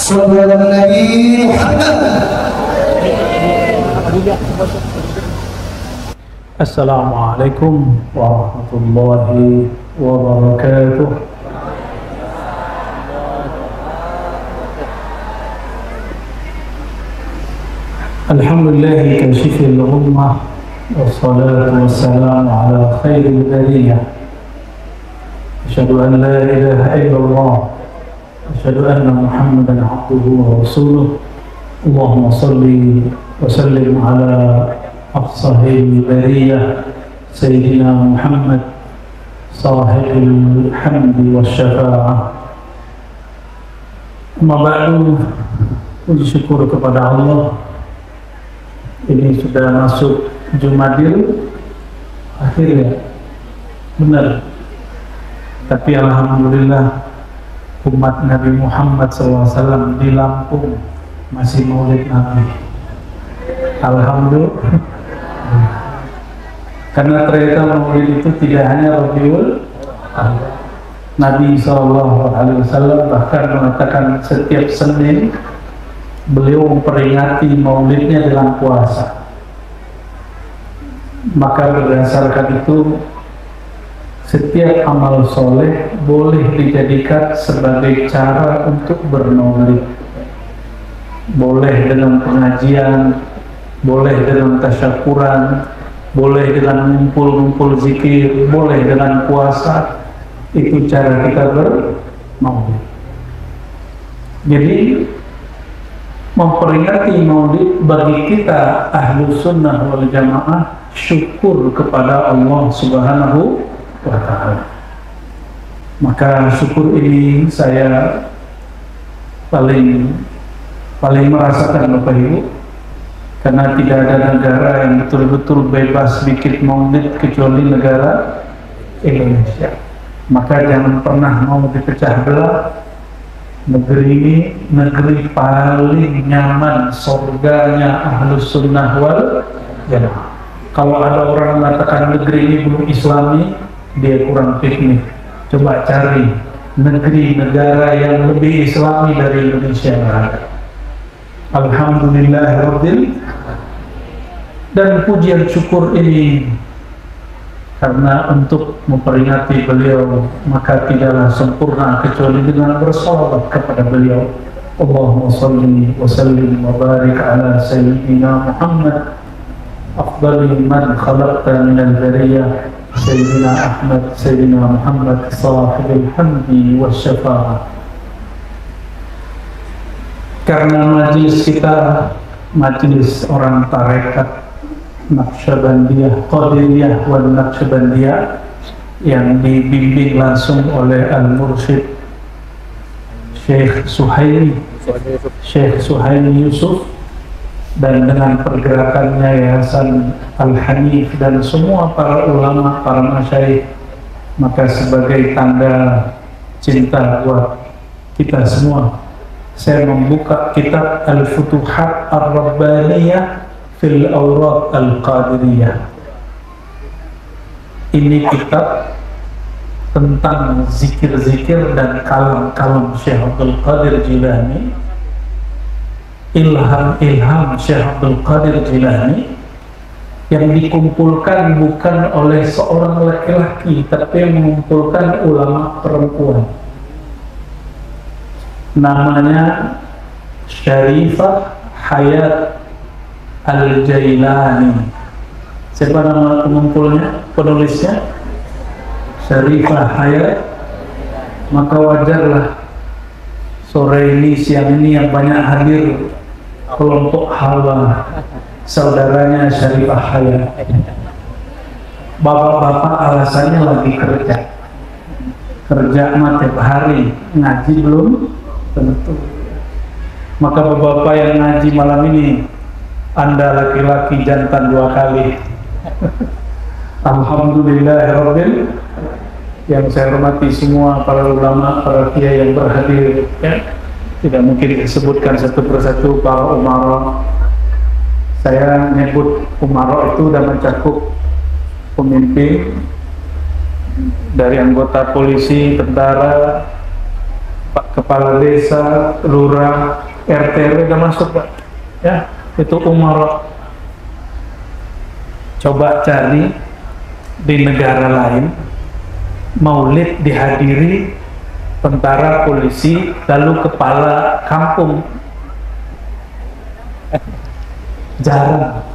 صلوا على النبي محمد. Assalamualaikum warahmatullahi wabarakatuh. Alhamdulillahi kashifil ummah, wassalatu wassalamu ala khairil bariyah. Asyhadu an la ilaha illallah, asyhadu anna Muhammadan abduhu wa rasuluh. Allahumma salli wa sallim ala afsahil bariyah Sayyidina Muhammad sahibul hamdi wa syafa'ah. Amma ba'du, puji syukur kepada Allah. Ini sudah masuk Jumadil akhir ya, benar. Tapi alhamdulillah umat Nabi Muhammad SAW di Lampung masih maulid Nabi. Alhamdulillah. Karena ternyata maulid itu tidak hanya Rabiul Awal. Nabi SAW bahkan mengatakan setiap Senin beliau memperingati maulidnya dalam puasa. Maka berdasarkan itu setiap amal soleh boleh dijadikan sebagai cara untuk bermaulid. Boleh dengan pengajian, boleh dengan tasyakuran, boleh dengan ngumpul-ngumpul zikir, boleh dengan puasa. Itu cara kita bermaulid. Jadi memperingati maulid bagi kita ahlu sunnah wal jamaah syukur kepada Allah subhanahu wa ta'ala. Maka syukur ini saya paling merasakan Bapak Ibu, karena tidak ada negara yang betul-betul bebas bikin maulid kecuali negara Indonesia. Maka jangan pernah mau dipecah belah. Negeri ini negeri paling nyaman, surganya ahlus sunnah wal jamaah. Kalau ada orang mengatakan negeri ini belum islami, dia kurang piknik. Coba cari negeri negara yang lebih islami dari Indonesia. Alhamdulillahirabbil. Dan pujian syukur ini karena untuk memperingati beliau, maka tidaklah sempurna kecuali dengan bersalawat kepada beliau. Allahumma salli wa sallim wa barik ala sayyidina Muhammad afdali man khalaqta minal bariyah Sayyidina Ahmad Sayyidina Muhammad sahibul hamdi wa syafa'ah. Karena majlis kita majlis orang tarekat Naqsyabandiyah, Qadiriyah wal Naqsyabandiyah yang dibimbing langsung oleh Al-Mursyid Syekh Suhaimi Yusuf, dan dengan pergerakannya Yayasan Al-Hanif dan semua para ulama, para masyayikh, maka sebagai tanda cinta buat kita semua, saya membuka kitab Al-Futuhat Ar-Rabbaniyah fil Awrad Al-Qadiriyah. Ini kitab tentang zikir-zikir dan kalam-kalam Syekh Abdul Qadir Jilani, ilham Syekh Abdul Qadir Jilani, yang dikumpulkan bukan oleh seorang laki-laki, tapi yang mengumpulkan ulama perempuan. Namanya Syarifah Hayat Al-Jailani. Siapa nama pengumpulnya, penulisnya? Syarifah Hayat. Maka wajarlah sore ini, siang ini yang banyak hadir kelompok hawa saudaranya Syarifah Hayat. Bapak-bapak alasannya lagi kerja mah tiap hari, ngaji belum tentu. Maka bapak-bapak yang ngaji malam ini, Anda laki-laki jantan 2 kali. Alhamdulillahirabbil. Yang saya hormati semua para ulama, para kiai yang berhadir, ya. Tidak mungkin disebutkan satu persatu para umara. Saya menyebut umara itu dan mencakup pemimpin dari anggota polisi, tentara, Pak Kepala Desa, Lurah, RT RW udah masuk Pak. Ya, itu umar. Coba cari di negara lain maulid dihadiri tentara, polisi, lalu kepala kampung. Jarang.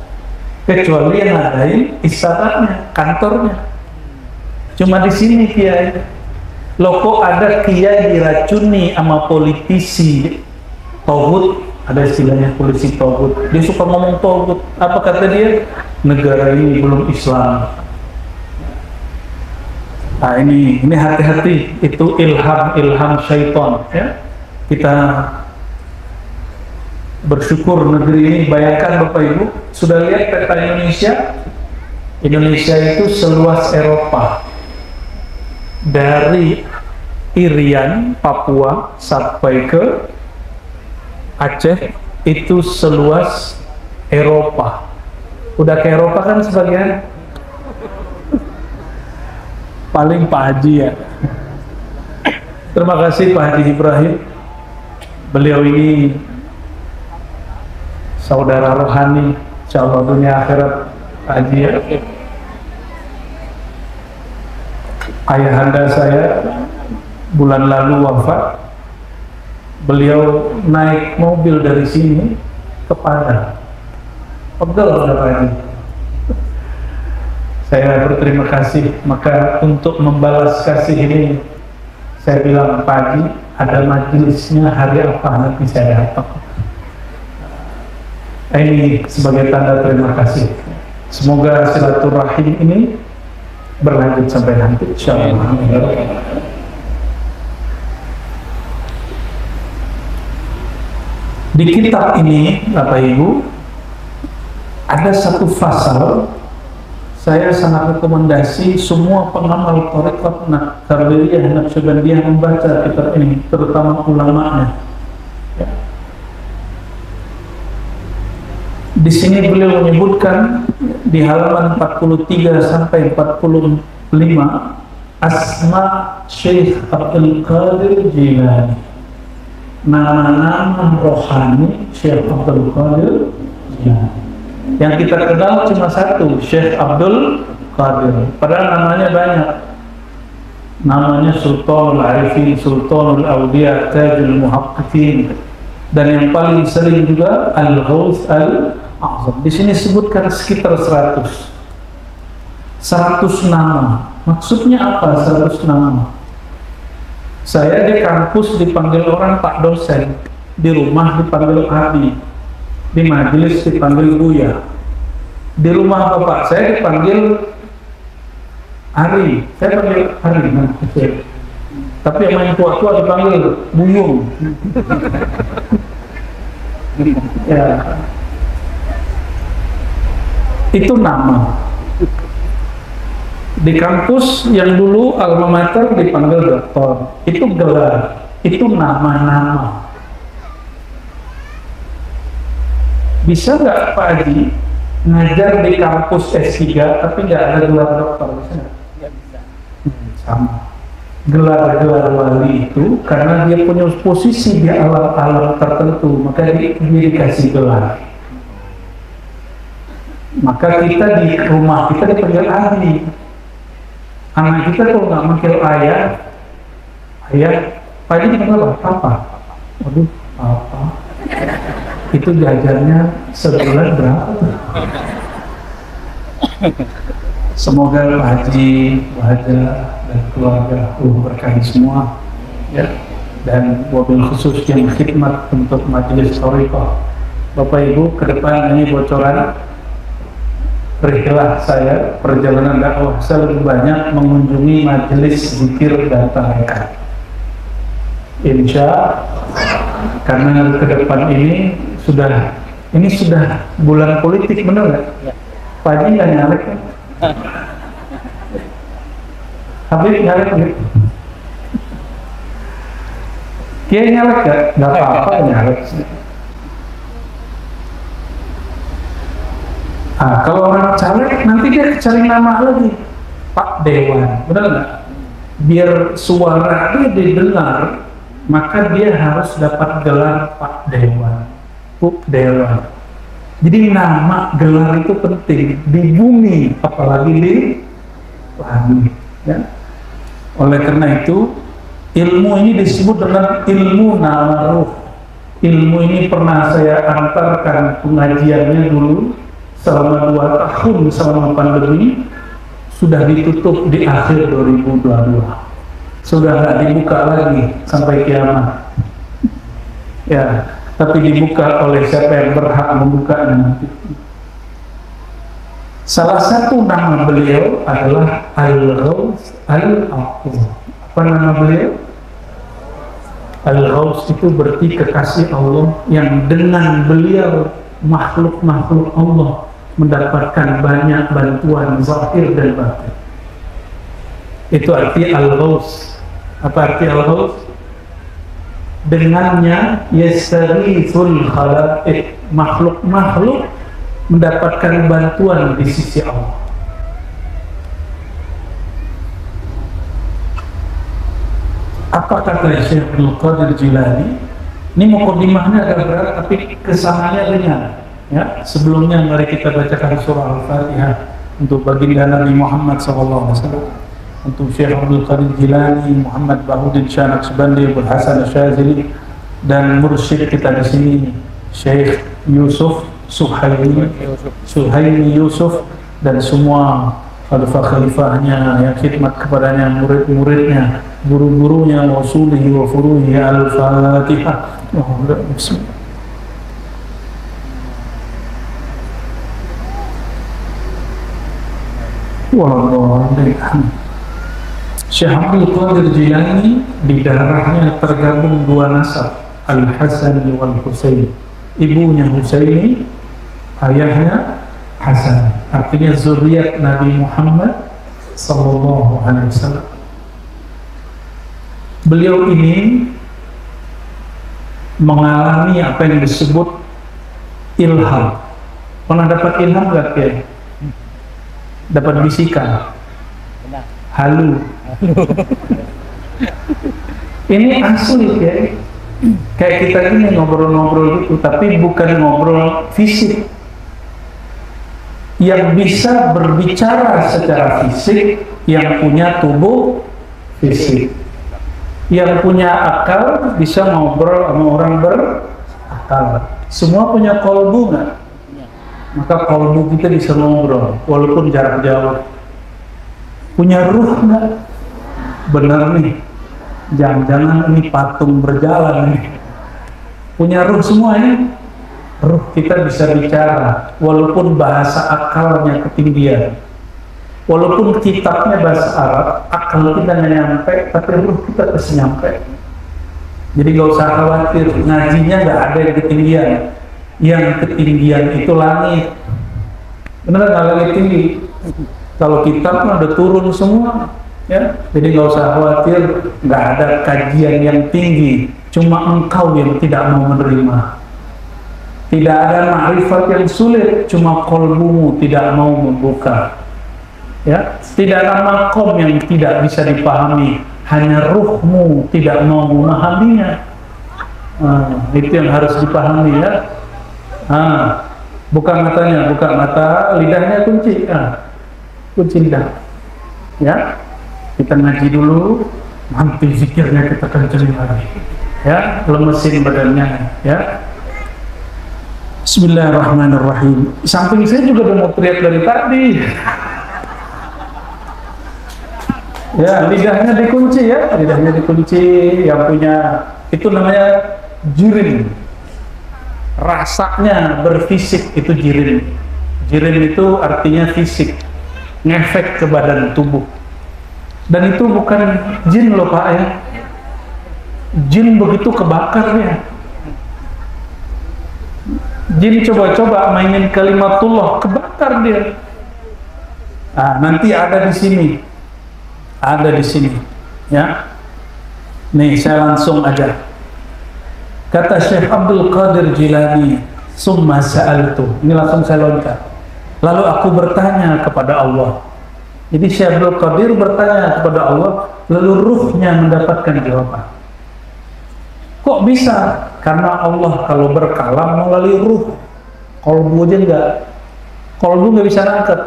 Kecuali yang ngadain istananya, kantornya. Cuma di sini kiai. Loko ada kiai diracuni sama politisi togut, ada istilahnya polisi togut. Dia suka ngomong togut. Apa kata dia? Negara ini belum Islam. Nah ini hati-hati, itu ilham syaitan ya. Kita bersyukur negeri ini. Bayangkan Bapak Ibu, sudah lihat peta Indonesia? Indonesia itu seluas Eropa, dari Irian, Papua sampai ke Aceh, itu seluas Eropa. Udah ke Eropa kan sebagian? Paling Pak Haji ya. Terima kasih Pak Haji Ibrahim. Beliau ini saudara rohani, insyaallah dunia akhirat Pak Haji ya. Ayahanda saya bulan lalu wafat. Beliau naik mobil dari sini ke Padang. Pegel Pak Haji. Saya berterima kasih. Maka untuk membalas kasih ini, saya bilang pagi ada majelisnya hari apa nanti saya datang. Ini sebagai tanda terima kasih. Semoga silaturahim ini berlanjut sampai nanti, insyaallah. Di kitab ini, Bapak Ibu, ada satu pasal. Saya sangat rekomendasi semua pengamal tarekat Naqsyabandiyah, Naqsyabandiyah membaca kitab ini, terutama ulamanya. Ya. Di sini beliau menyebutkan di halaman 43 sampai 45 asma Syekh Abdul Qadir Jilani, nama-nama rohani Syekh Abdul Qadir Jilani. Yang kita kenal cuma satu, Syekh Abdul Qadir. Padahal namanya banyak. Namanya Sultanul Arifin, Sultanul Awliya, Tajul Muhaqqiqin, dan yang paling sering juga Al-Ghaus Al-A'zam. Di sini sebutkan sekitar 100 nama. Maksudnya apa 100 nama? Saya di kampus dipanggil orang Pak dosen, di rumah dipanggil Abi, di majelis dipanggil Buya, di rumah bapak saya dipanggil Ari, saya panggil Ari, tapi yang main tua-tua dipanggil Buyung. Ya, itu nama. Di kampus yang dulu alma mater dipanggil doktor, itu gelar, itu nama-nama. Bisa nggak Pak Haji ngajar di kampus S3 tapi nggak ada gelar doktor? Bisa nggak? Nggak bisa. Sama. Gelar-gelar wali itu karena dia punya posisi di alam-alam tertentu, maka dia dikasih gelar. Maka kita di rumah kita dipanggil Abi. Anak kita kalau nggak manggil ayah, Pak Haji dipanggil apa? Waduh, apa? Itu jajarnya sebulan berapa? Semoga Pak Haji, Pak Haja, dan keluarga berkahi semua ya. Dan wabil khusus yang khidmat untuk majelis thariqah. Bapak Ibu, ke depan ini bocoran rihlah saya, perjalanan dakwah saya lebih banyak mengunjungi majelis zikir dan tarekat. Insya, karena ke depan ini sudah bulan politik, benar nggak? Ya. Pak Haji nggak nyalek kan? Habib nyalek gitu? Kiai nyalek nggak? Nggak apa-apa nyalek. Nah, kalau orang caleg nanti dia cari nama lagi, Pak Dewan, benar nggak? Biar suara dia didengar maka dia harus dapat gelar Pak Dewan, Bu Dewan. Jadi nama gelar itu penting di bumi, apalagi di langit. Ya. Oleh karena itu, ilmu ini disebut dengan ilmu nama ruh. Ilmu ini pernah saya antarkan pengajiannya dulu selama 2 tahun selama pandemi, sudah ditutup di akhir 2022. Sudah nggak dibuka lagi sampai kiamat. Ya, tapi dibuka oleh siapa yang berhak membukanya nanti. Salah satu nama beliau adalah Al-Ghaus Al-Aqu. Apa nama beliau? Al-Ghaus itu berarti kekasih Allah yang dengan beliau makhluk-makhluk Allah mendapatkan banyak bantuan zahir dan batin. Itu arti Al-Ghaus. Apa arti Al-Ghaus? Dengannya yastaghithul khalaiq, makhluk-makhluk mendapatkan bantuan di sisi Allah. Apa kata Syekh Abdul Qadir Jilani? Ini mukadimahnya agak berat tapi kesananya ringan. Ya, sebelumnya mari kita bacakan surah Al-Fatihah untuk baginda Nabi Muhammad SAW, untuk Syekh Abdul Qadir Jilani, Muhammad Bahudin Shah Naqshbandi, Abul Hasan Asyazili, dan mursyid kita di sini Syekh Yusuf Suhaimi Yusuf, dan semua khalifah-khalifahnya yang khidmat kepadanya, murid-muridnya, guru-gurunya, wasulihi wa furuhi. Al-Fatihah. Bismillah. Syekh Abdul Qadir Jilani di darahnya tergabung 2 nasab, Al-Hasan wal Husain. Ibunya Husaini, ayahnya Hasan. Artinya zuriat Nabi Muhammad sallallahu alaihi wasallam. Beliau ini mengalami apa yang disebut ilham. Pernah dapat ilham nggak, Kiai? Dapat bisikan, halu. Ini asli ya, kayak kita ini ngobrol-ngobrol gitu, tapi bukan ngobrol fisik. Yang bisa berbicara secara fisik, yang punya tubuh fisik, yang punya akal bisa ngobrol sama orang berakal. Semua punya kolbu nggak? Maka kolbu kita bisa ngobrol walaupun jarak jauh. Punya ruh nggak? Benar nih, jangan-jangan ini patung berjalan nih. Punya ruh semua ya. Ruh kita bisa bicara walaupun bahasa akalnya ketinggian, walaupun kitabnya bahasa Arab, akal kita nggak nyampe, tapi ruh kita pasti nyampe. Jadi nggak usah khawatir, ngajinya nggak ada yang ketinggian. Yang ketinggian itu langit. Benar nggak? Langit tinggi. Kalau kitab mah udah turun semua, ya. Jadi nggak usah khawatir, nggak ada kajian yang tinggi. Cuma engkau yang tidak mau menerima. Tidak ada ma'rifat yang sulit, cuma kolbumu tidak mau membuka. Ya, tidak ada makom yang tidak bisa dipahami, hanya ruhmu tidak mau memahaminya. Itu yang harus dipahami ya. Buka matanya, buka mata, lidahnya kunci, kunci lidah. Ya, kita ngaji dulu, nanti zikirnya kita kencengin lagi. Ya, lemesin badannya. Ya. Bismillahirrahmanirrahim. Samping saya juga udah mau teriak dari tadi. Ya, lidahnya dikunci ya, lidahnya dikunci. Yang punya itu namanya jirin. Rasanya berfisik itu jirin. Jirin itu artinya fisik, ngefek ke badan tubuh. Dan itu bukan jin loh Pak ya. Jin begitu kebakarnya. Jin coba-coba mainin kalimatullah, kebakar dia. Nanti ada di sini. Ada di sini. Ya. Nih saya langsung aja. Kata Syekh Abdul Qadir Jilani, summa sa'altu. Ini langsung saya loncat. Lalu aku bertanya kepada Allah. Jadi Syekh Abdul Qadir bertanya kepada Allah, lalu ruhnya mendapatkan jawaban. Kok bisa? Karena Allah kalau berkalam melalui ruh. Kolbu aja enggak. Kolbu nggak bisa nangkep.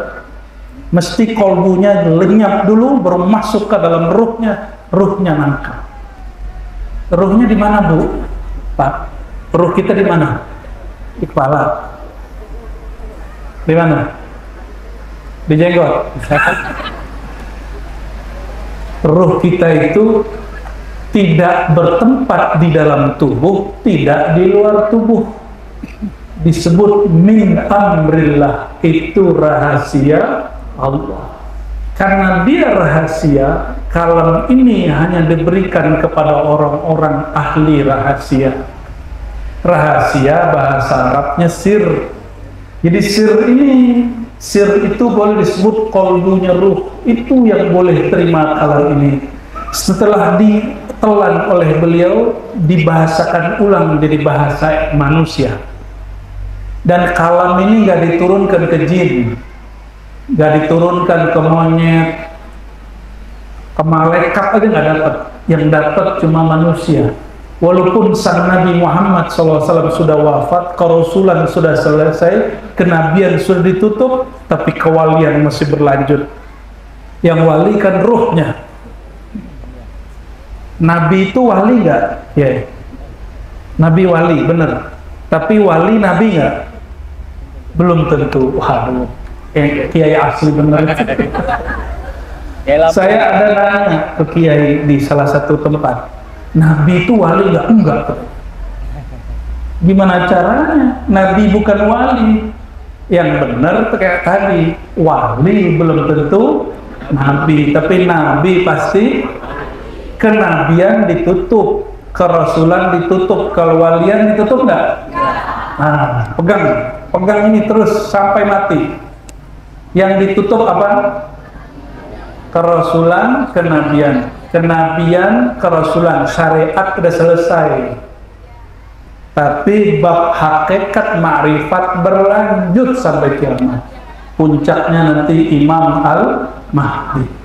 Mesti kolbunya lenyap dulu, baru masuk ke dalam ruhnya nangkep. Ruhnya di mana, Bu? Pak, ruh kita di mana? Di kepala. Di mana? Di jenggot. Ruh kita itu tidak bertempat di dalam tubuh, tidak di luar tubuh. Disebut min amrillah, itu rahasia Allah. Karena dia rahasia, kalam ini hanya diberikan kepada orang-orang ahli rahasia. Rahasia bahasa Arabnya sir. Jadi sir itu boleh disebut kolbunya ruh. Itu yang boleh terima kalam ini. Setelah ditelan oleh beliau, dibahasakan ulang jadi bahasa manusia. Dan kalam ini nggak diturunkan ke jin, nggak diturunkan ke monyet, ke malaikat aja nggak dapat. Yang dapat cuma manusia. Walaupun sang Nabi Muhammad SAW sudah wafat, kerasulan sudah selesai, kenabian sudah ditutup, tapi kewalian masih berlanjut. Yang wali kan ruhnya. Nabi itu wali nggak? Ya, Nabi wali bener. Tapi wali Nabi nggak? Belum tentu. Waduh, kiai asli bener. Saya ada nanya ke kiai di salah satu tempat, Nabi itu wali nggak? Enggak. Gimana caranya? Nabi bukan wali. Yang benar kayak tadi, wali belum tentu Nabi, tapi Nabi pasti. Kenabian ditutup, kerasulan ditutup, kewalian ditutup nggak? Nah, pegang ini terus sampai mati. Yang ditutup apa? Kerasulan, kenabian, kerasulan, syariat sudah selesai. Tapi bab hakikat ma'rifat berlanjut sampai kiamat. Puncaknya nanti Imam Al-Mahdi.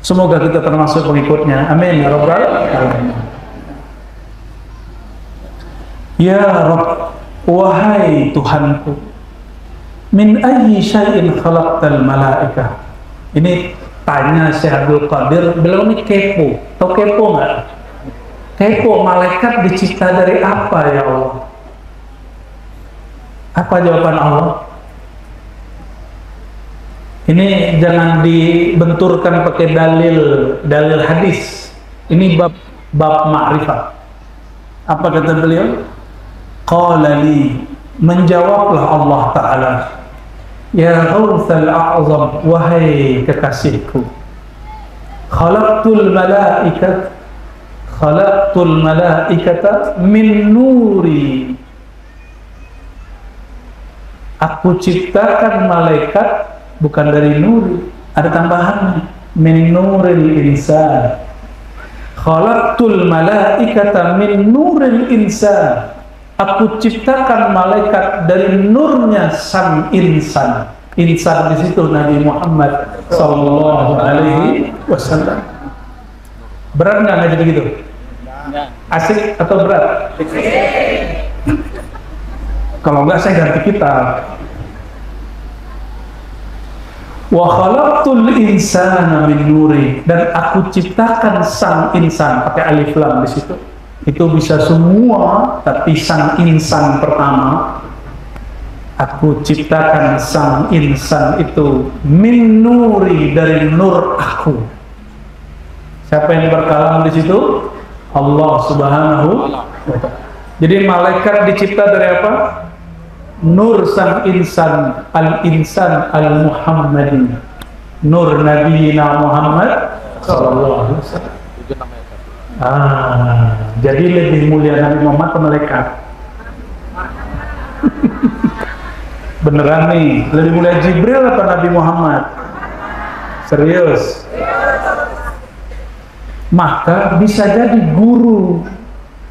Semoga kita termasuk pengikutnya. Amin ya rabbal alamin. Ya Rabb, wahai Tuhanku, min ayyi syai'in khalaqtal malaikah. Ini tanya Syekh Abdul Qadir, beliau ini kepo. Tahu kepo nggak? Kepo, malaikat dicipta dari apa ya Allah? Apa jawaban Allah? Ini jangan dibenturkan pakai dalil hadis. Ini bab ma'rifat. Apa kata beliau? Qala li, menjawablah Allah Ta'ala, ya Ghawthal A'zam, wahai kekasihku, khalaqtul malaikata min nuri, aku ciptakan malaikat bukan dari nuri, ada tambahannya, min nuril insan. Khalaqtul malaikata min nuril insan, aku ciptakan malaikat dari nurnya sang insan. Insan di situ Nabi Muhammad sallallahu alaihi wasallam. Berat nggak ngaji begitu? Asik atau berat? Kalau enggak saya ganti kitab. Wa khalaqtul insana min nuri, dan aku ciptakan sang insan, pakai alif lam di situ. Itu bisa semua, tapi sang insan pertama, aku ciptakan sang insan itu min nuri, dari nur aku. Siapa yang berkalam di situ? Allah Subhanahu wa ta'ala. Jadi malaikat dicipta dari apa? Nur sang insan, al-insan al-Muhammadi, nur Nabi Muhammad sallallahu alaihi wasallam. Jadi lebih mulia Nabi Muhammad ke malaikat. Beneran nih, lebih mulia Jibril atau Nabi Muhammad? Serius? Maka bisa jadi guru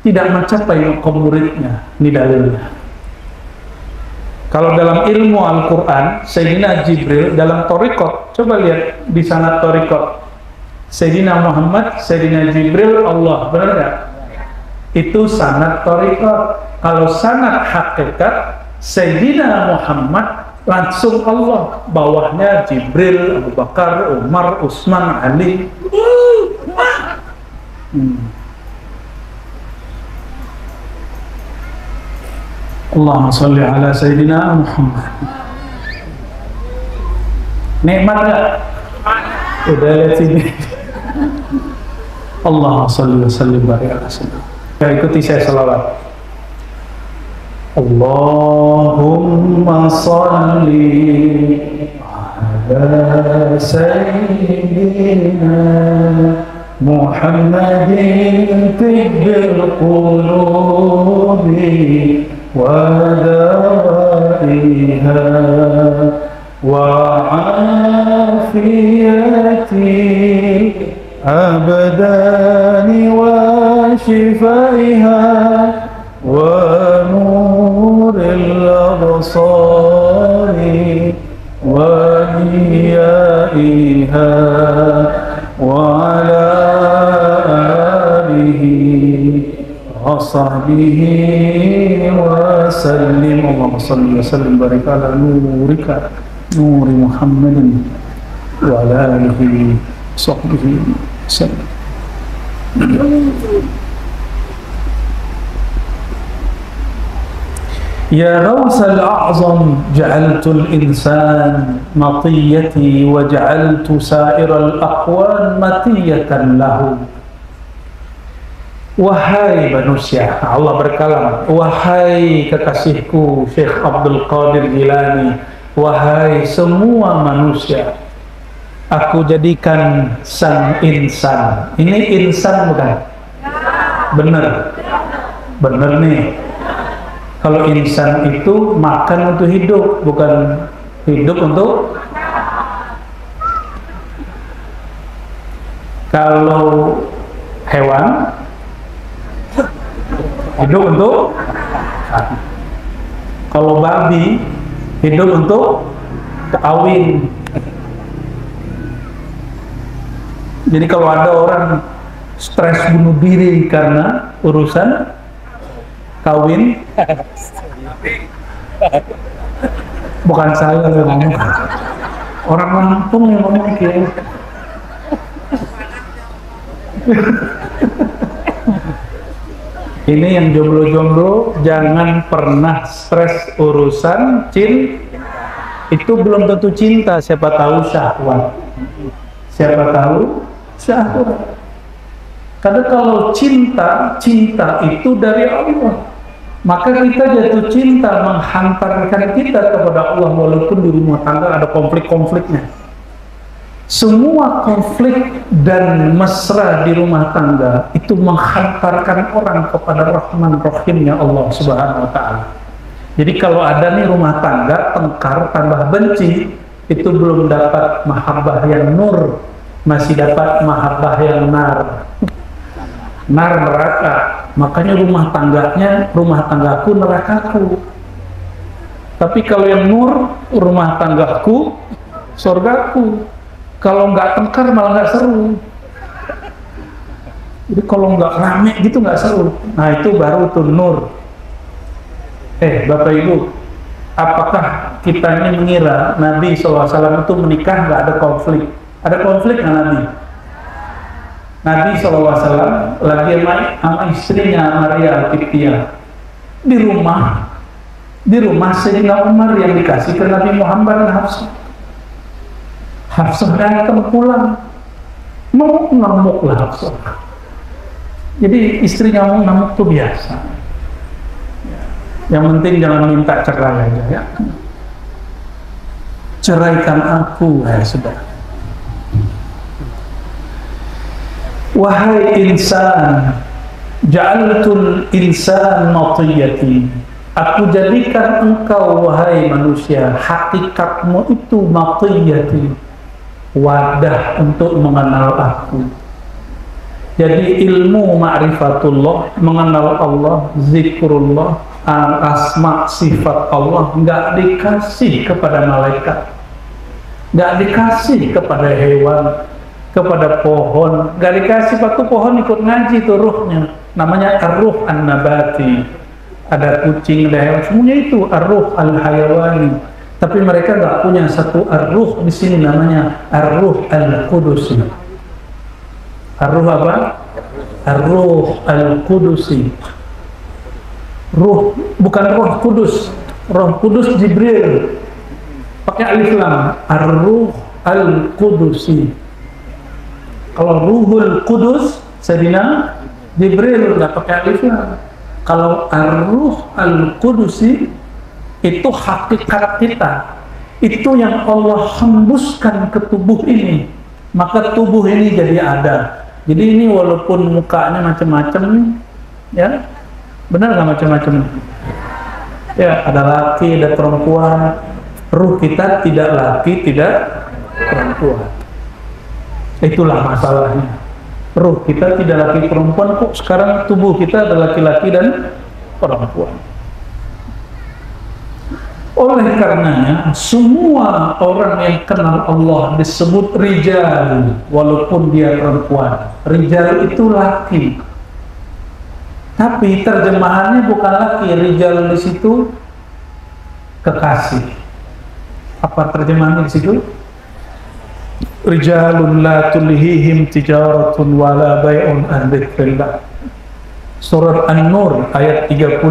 tidak mencapai makom muridnya. Ini dalilnya. Kalau dalam ilmu Al-Quran, Sayyidina Jibril dalam Thariqat, coba lihat di sana Thariqat, Sayyidina Muhammad, Sayyidina Jibril, Allah, benar nggak? itu sanad thariqat. Kalau sanad hakikat, Sayyidina Muhammad langsung Allah, bawahnya Jibril, Abu Bakar, Umar, Utsman, Ali. Allahumma sholli ala Sayyidina Muhammad. Nikmat gak? Udah lihat sini. Allahumma sholli wa sallim barik ala Sayyidina. Ya, ikuti saya salawat. Allahumma sholli ala Sayyidina Muhammadin tibbil qulubi wa dawaiha wa afiyati abdani wa shifaiha wa nuril absari wa niyaiha wa ala alihi wa sahbihi wa sallim. Allahumma salli wa sallim barik ala nurika nuri Muhammadin wa ala alihi wa sahbihi wa sallim. Ya Ghawsal A'zam, ja'altul insan matiyati wa ja'altu sa'iral aqwan matiyatan lahu. Wahai manusia, Allah berkalam, wahai kekasihku Syekh Abdul Qadir Jilani, wahai semua manusia, aku jadikan sang insan. Ini insan bukan? Benar? Benar nih. Kalau insan itu makan untuk hidup, bukan hidup untuk. Kalau hewan hidup untuk. Kalau babi hidup untuk kawin. Jadi kalau ada orang stres bunuh diri karena urusan kawin, bukan saya yang ngomong, orang Lampung yang ngomong gitu. Ini yang jomblo-jomblo jangan pernah stres urusan itu belum tentu cinta, siapa tahu syahwat, siapa tahu syahwat. Karena kalau cinta itu dari Allah, maka kita jatuh cinta menghantarkan kita kepada Allah, walaupun di rumah tangga ada konflik-konfliknya. Semua konflik dan mesra di rumah tangga itu menghantarkan orang kepada Rahman Rahimnya Allah Subhanahu wa Ta'ala. Jadi kalau ada nih rumah tangga tengkar tambah benci, itu belum dapat mahabbah yang nur, masih dapat mahabbah yang nar. Nar neraka, makanya rumah tanggaku nerakaku. Tapi kalau yang nur, rumah tanggaku surgaku. Kalau nggak tengkar malah nggak seru. Jadi kalau nggak rame gitu nggak seru. Nah itu baru tuh nur. Bapak Ibu, apakah kita ini mengira Nabi SAW itu menikah nggak ada konflik? Ada konflik nggak Nabi? Nabi SAW lagi sama istrinya Maria Al-Qibtiyah di rumah Sayyidina Umar yang dikasih ke Nabi Muhammad dan Hafsah datang pulang mau ngamuk lah Hafsah. Jadi istrinya mau ngamuk tuh biasa. Yang penting jangan minta cerai aja ya. Ceraikan aku, sudah. Wahai insan, ja'altul insan matiyati, aku jadikan engkau wahai manusia, hakikatmu itu matiyati, wadah untuk mengenal aku. Jadi ilmu ma'rifatullah, mengenal Allah, zikrullah, asma sifat Allah nggak dikasih kepada malaikat, nggak dikasih kepada hewan, kepada pohon, gak dikasih waktu pohon ikut ngaji tuh ruhnya, namanya ar-ruh an-nabati. Ada kucing, ada hewan, semuanya itu ar-ruh al-hayawani. Tapi mereka gak punya satu ar-ruh di sini, namanya ar-ruh al-qudusi. Ar-ruh apa? Ar-ruh al-qudusi. Ruh, bukan roh kudus. Roh kudus Jibril, pakai alif lam. Ar-ruh al-qudusi. Kalau ruhul kudus Sayyidina Jibril, nggak pakai alif lam. Kalau ar-ruh al-qudusi itu hakikat kita, itu yang Allah hembuskan ke tubuh ini, maka tubuh ini jadi ada. Jadi ini walaupun mukanya macam-macam nih, ya benar nggak macam-macam? Ya, ada laki, ada perempuan. Ruh kita tidak laki, tidak perempuan. Itulah masalahnya. Ruh kita tidak laki perempuan, kok sekarang tubuh kita ada laki-laki dan perempuan. Oleh karenanya, semua orang yang kenal Allah disebut rijal, walaupun dia perempuan. Rijal itu laki. Tapi terjemahannya bukan laki, rijal di situ kekasih. Apa terjemahannya di situ? Rijalun la tulhihim tijaratun wala bai'un an dzikrillah. Surat An-Nur ayat 37.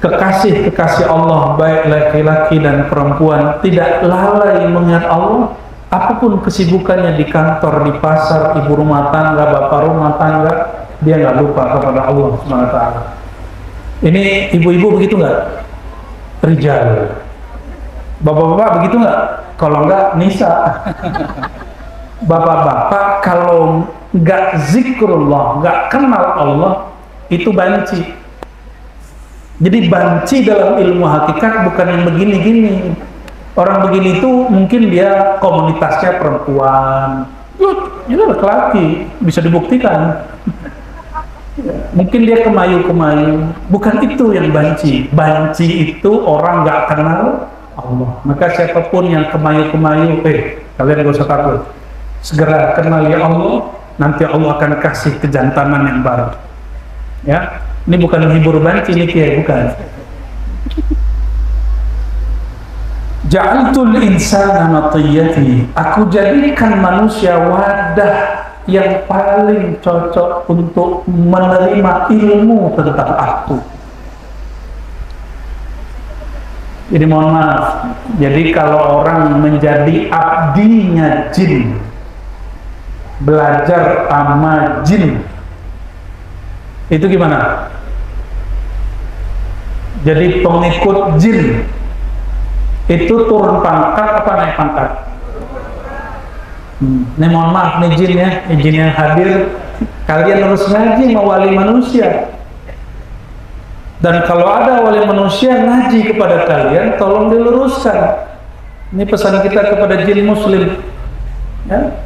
Kekasih-kekasih Allah, baik laki-laki dan perempuan, tidak lalai mengingat Allah. Apapun kesibukannya di kantor, di pasar, ibu rumah tangga, bapak rumah tangga, dia nggak lupa kepada Allah SWT. Ini ibu-ibu begitu nggak? Rijal. Bapak-bapak begitu nggak? Kalau nggak, nisa. Bapak-bapak kalau nggak zikrullah, nggak kenal Allah, itu banci. Jadi banci dalam ilmu hakikat bukan yang begini-gini. Orang begini itu mungkin dia komunitasnya perempuan, itu laki-laki, bisa dibuktikan. Mungkin dia kemayu-kemayu, bukan itu yang banci. Banci itu orang nggak kenal Allah. Maka siapapun yang kemayu-kemayu, kalian gak usah takut. Segera kenali Allah, nanti Allah akan kasih kejantanan yang baru. Ya, ini bukan menghibur banci, ini kiai, bukan. Ja'altul insana matiyati. Aku jadikan manusia wadah yang paling cocok untuk menerima ilmu tentang aku. Jadi mohon maaf, jadi kalau orang menjadi abdinya jin, belajar sama jin, itu gimana? Jadi pengikut jin itu turun pangkat apa naik pangkat? Ini mohon maaf nih jin ya, jin yang hadir, kalian harus ngaji sama wali manusia. Dan kalau ada wali manusia ngaji kepada kalian, tolong diluruskan. Ini pesan kita kepada jin muslim, ya?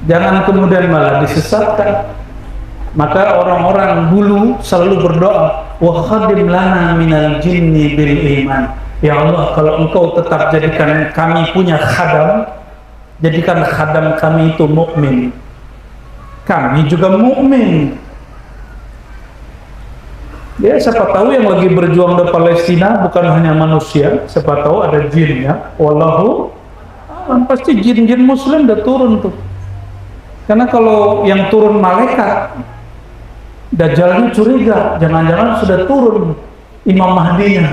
Jangan kemudian malah disesatkan. Maka orang-orang dulu selalu berdoa, wa khadim lana minal jinni bil iman. Ya Allah, kalau Engkau tetap jadikan kami punya khadam, jadikan khadam kami itu mukmin. Kami juga mukmin. Ya, siapa tahu yang lagi berjuang di Palestina bukan hanya manusia, siapa tahu ada jinnya. Wallahu pasti jin-jin muslim udah turun tuh. Karena kalau yang turun malaikat, Dajjalnya curiga, jangan-jangan sudah turun Imam Mahdinya.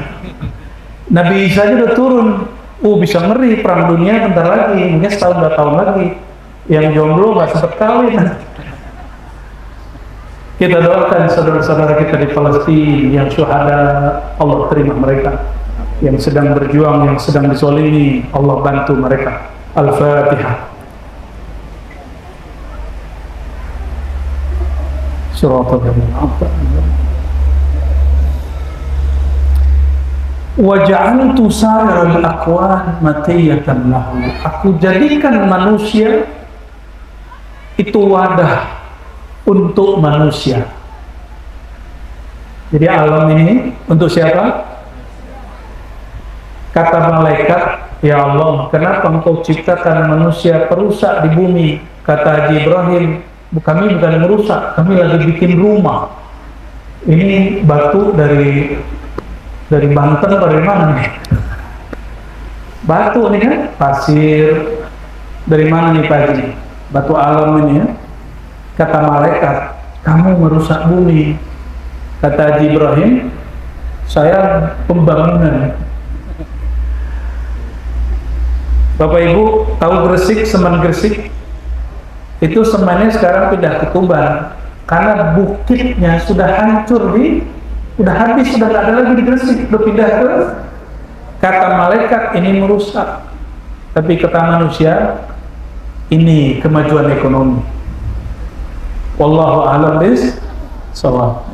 Nabi Isa aja udah turun. Bisa ngeri, perang dunia bentar lagi, mungkin setahun 2 tahun lagi. Yang jomblo nggak sempet kawin. Kita doakan saudara-saudara kita di Palestina yang syuhada, Allah terima mereka. Yang sedang berjuang, yang sedang dizalimi, Allah bantu mereka. Al-Fatihah. Suratul Al-Fatihah. Waja'altu sa'iral aqwan matiyatan lahu. Aku jadikan manusia itu wadah untuk manusia. Jadi alam ini untuk siapa? Kata malaikat, ya Allah, kenapa engkau ciptakan manusia perusak di bumi? Kata Haji Ibrahim, kami bukan merusak, kami lagi bikin rumah. Ini batu dari Banten atau dari mana nih? Batu ini kan, pasir. Dari mana nih Pak Haji? Batu alam ini ya. Kata malaikat, kamu merusak bumi. Kata Haji Ibrahim, saya pembangunan. Bapak Ibu tahu Gresik, semen Gresik? Itu semennya sekarang pindah ke Tuban karena bukitnya sudah hancur udah habis, sudah tidak ada lagi di Gresik, udah pindah ke. Kata malaikat ini merusak, tapi kata manusia ini kemajuan ekonomi. Wallahu a'lam bishawab.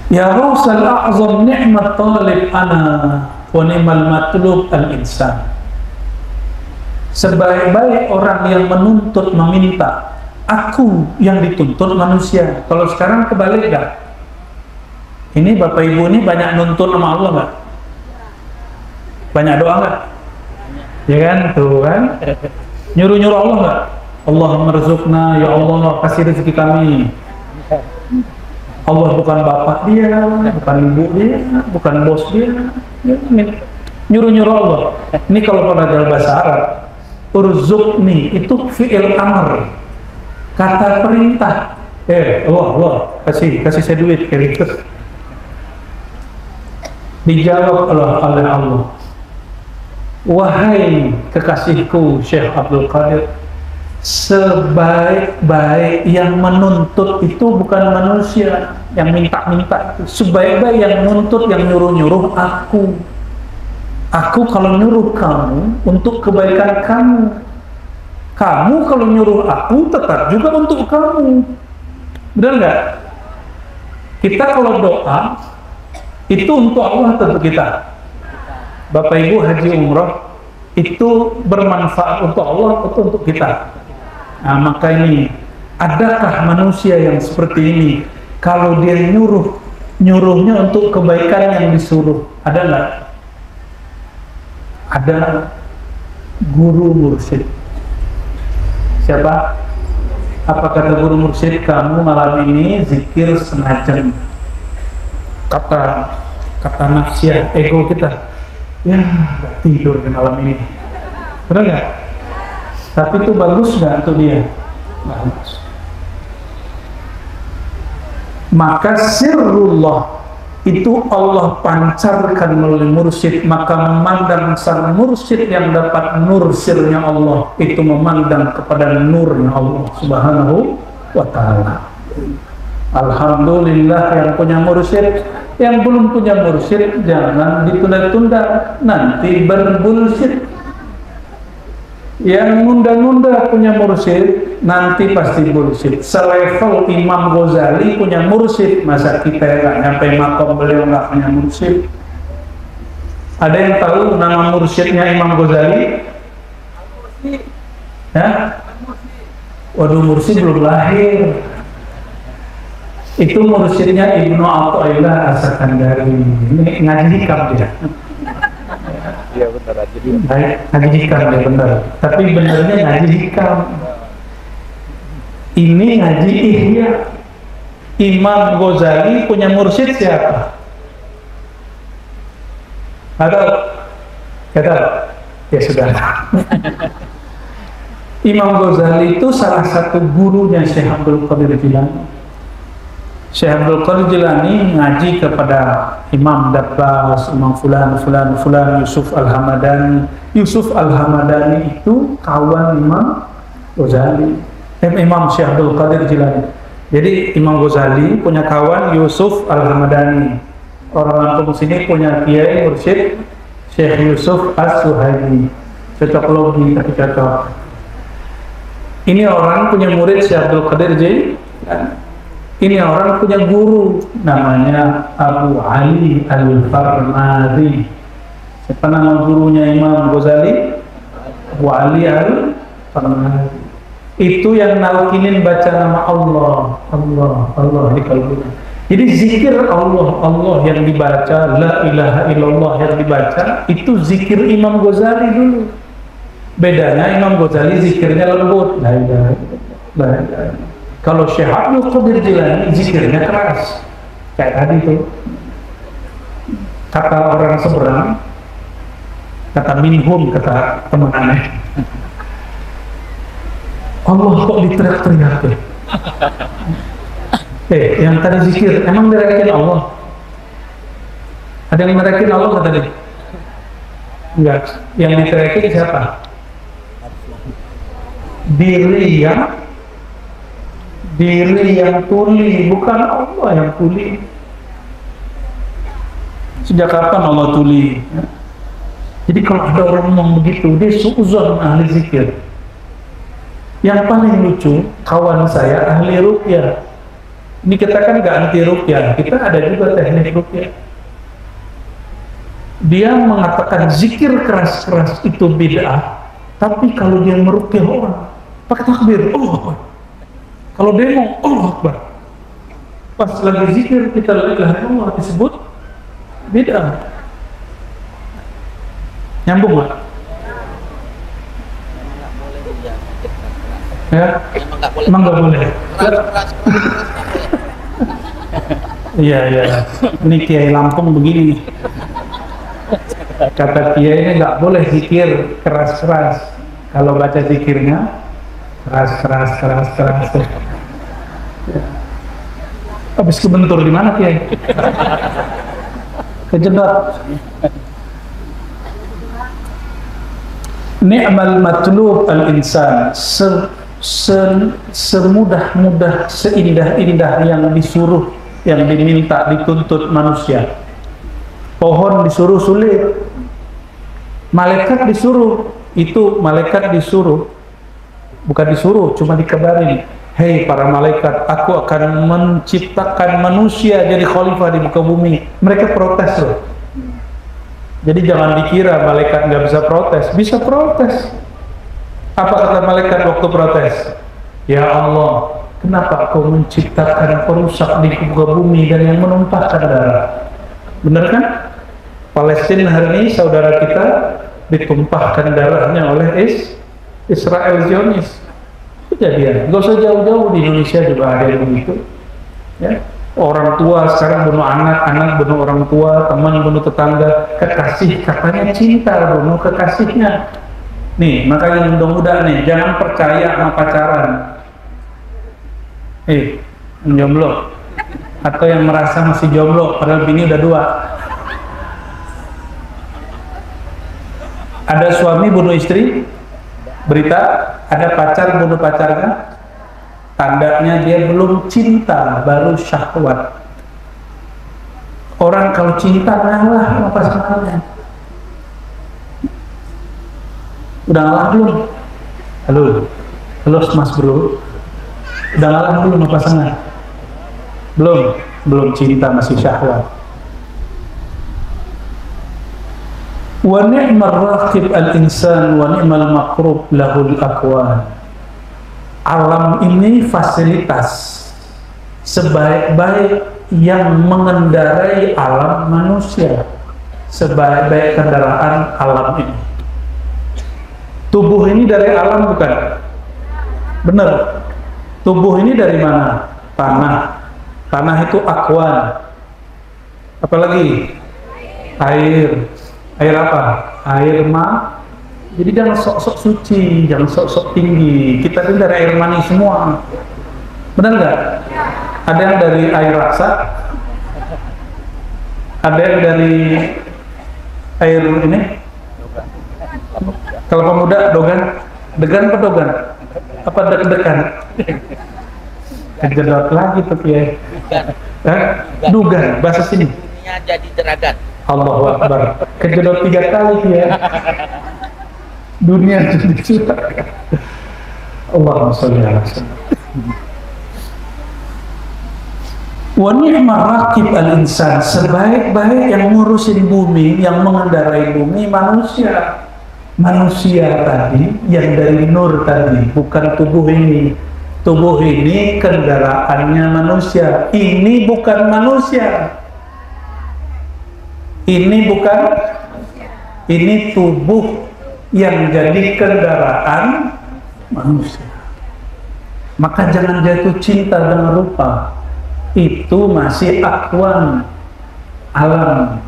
Ya Rasul a'zam ni'mat talib ana wa ni'mal matlub al-insan. Sebaik-baik orang yang menuntut meminta, aku yang dituntut manusia. Kalau sekarang kebalik gak? Ini Bapak Ibu ini banyak nuntut sama Allah gak? Banyak doa gak? Ya kan? Tuh kan? Nyuruh-nyuruh Allah gak? Allahumma rizukna, ya Allah kasih rezeki kami. Allah bukan bapak dia, bukan ibu dia, bukan bos dia. Nyuruh-nyuruh Allah. Ini kalau pada dalam bahasa Arab, urzukni itu fi'il amr, kata perintah. Allah kasih saya duit kayak gitu. Dijawab oleh Allah, wahai kekasihku Syekh Abdul Qadir, sebaik-baik yang menuntut itu bukan manusia yang minta-minta. Sebaik-baik yang menuntut, yang nyuruh-nyuruh aku. Aku kalau nyuruh kamu untuk kebaikan kamu. Kamu kalau nyuruh aku tetap juga untuk kamu. Benar nggak? Kita kalau doa itu untuk Allah tentu kita. Bapak Ibu haji umrah itu bermanfaat untuk Allah atau untuk kita. Nah, maka ini, adakah manusia yang seperti ini? Kalau dia nyuruhnya untuk kebaikan yang disuruh, ada nggak? Ada guru mursyid. Siapa? Apa kata guru mursyid? Kamu malam ini zikir setengah jam. Kata nafsiyah, ego kita, ya tidur di malam ini. Benar nggak? Tapi itu bagus nggak untuk dia? Bagus. Maka sirrullah itu Allah pancarkan melalui mursyid, maka memandang sang mursyid yang dapat nur sirnya Allah itu memandang kepada nurnya Allah Subhanahu wa ta'ala. Alhamdulillah yang punya mursyid. Yang belum punya mursyid jangan ditunda-tunda, nanti berbulsyid. Yang nunda-nunda punya mursyid nanti pasti bullshit. Selevel Imam Ghazali punya mursyid, masa kita nggak nyampe makom beliau nggak punya mursyid? Ada yang tahu nama mursyidnya Imam Ghazali? Ya? Waduh, mursyid belum lahir. Itu mursyidnya Ibnu Athaillah As-Sakandari. Ini ngaji hikam dia. Iya benar, ngaji hikam dia benar. Tapi benernya ngaji hikam. Ini ngaji ihya. Imam Ghazali punya mursyid siapa? Kata? Ya sudah. Imam Ghazali itu salah satu gurunya Syekh Abdul Qadir Jilani. Syekh Abdul Qadir Jilani ngaji kepada Imam Dabbas, Imam Fulan, Yusuf Al-Hamadani. Yusuf Al-Hamadani itu kawan Imam Ghazali, Imam Syekh Abdul Qadir Jilani. Jadi Imam Ghazali punya kawan Yusuf Al-Hamadani. Orang Lampung sini punya kiai mursyid Syekh Yusuf As-Suhaimi. Cocok logi tapi cocok. Ini orang punya murid Syekh Abdul Qadir Jilani. Ini orang punya guru namanya Abu Ali Al-Farmadi. Siapa nama gurunya Imam Ghazali? Abu Ali Al-Farmadi. itu yang nalkinin baca nama Allah, Allah, Allah di kalbunya. Jadi zikir Allah, Allah yang dibaca, la ilaha illallah yang dibaca, itu zikir Imam Ghazali dulu. Bedanya Imam Ghazali zikirnya lembut, la ilaha illallah, la ilaha illallah. Kalau Syekh Abdul Qadir Jilani zikirnya keras, kayak tadi tuh. Kata orang seberang, kata minhum, kata teman aneh, Allah kok diteriak-teriak ya? Yang tadi zikir, emang teriakin Allah? Ada yang teriakin Allah kata tadi? Enggak, yang diteriakin siapa? Diri yang tuli, bukan Allah yang tuli. Sejak kapan Allah tuli? Jadi kalau ada orang ngomong begitu, dia suuzon ahli zikir. Yang paling lucu, kawan saya ahli ruqyah. Ini kita kan nggak anti ruqyah, kita ada juga teknik ruqyah. Dia mengatakan zikir keras-keras itu bid'ah, tapi kalau dia meruqyah orang, pakai takbir, Allah Akbar. Kalau demo, Allah Akbar. Pas lagi zikir kita la ilaha illallah disebut bid'ah. Nyambung nggak? Ya? Emang nggak boleh. Iya iya. Ini Kiai Lampung begini. Kata Kiai ini nggak boleh zikir keras-keras. Kalau baca zikirnya keras. Ya. Habis kebentur di mana Kiai? Kejedot. Ni'mal matlub al-insan, semudah-mudah, seindah-indah yang disuruh, yang diminta, dituntut manusia. Pohon disuruh sulit, malaikat disuruh, itu malaikat disuruh, bukan disuruh, cuma dikabarin, hei para malaikat, aku akan menciptakan manusia jadi khalifah di muka bumi. Mereka protes loh. Jadi jangan dikira malaikat nggak bisa protes, bisa protes. Apa kata malaikat waktu protes? Ya Allah, kenapa kau menciptakan perusak di muka bumi dan yang menumpahkan darah? Benar kan? Palestina hari ini saudara kita ditumpahkan darahnya oleh Israel Zionis. Kejadian, nggak usah jauh-jauh, di Indonesia juga ada yang begitu. Ya. Orang tua sekarang bunuh anak, anak bunuh orang tua, teman bunuh tetangga, kekasih katanya cinta bunuh kekasihnya. Nih, makanya muda-muda nih, jangan percaya sama pacaran. Jomblo atau yang merasa masih jomblo padahal bini udah 2. Ada suami bunuh istri, berita, ada pacar bunuh pacarnya. Tandanya dia belum cinta, baru syahwat. Orang kalau cinta ngalah sama pasangannya. Udah ngalah belum? Halo mas bro. Udah ngalah belum sama pasangan? Belum cinta, masih syahwat. Wa ni'mar raqib al-insan wa ni'mal maqrub lahul akwan. Alam ini fasilitas sebaik-baik yang mengendarai alam manusia, sebaik-baik kendaraan alam ini. Tubuh ini dari alam bukan? Benar. Tubuh ini dari mana? Tanah. Tanah itu akwan. Apalagi? Air. Air apa? Air mah. Jadi jangan sok-sok suci, jangan sok-sok tinggi. Kita ini dari air mani semua. Benar nggak? Ada yang dari air raksa, ada yang dari air ini. Kalau pemuda dogan, degan apa dogan? Apa deg-degan? Kejedot lagi tuh ya. Dugan, bahasa sini. Dunia jadi jeragan. Allahu Akbar. Kejedot 3 kali ya. Dunia jadi jeragan. Allahumma sholli ala sayyidina. Wa ni'mar raqib al-insan, sebaik-baik yang ngurusin bumi, yang mengendarai bumi manusia. manusia tadi yang dari nur tadi, bukan tubuh ini. Tubuh ini kendaraannya manusia. Ini bukan manusia. Ini bukan, ini tubuh yang jadi kendaraan manusia. Maka jangan jatuh cinta dengan rupa. Itu masih akwan alam,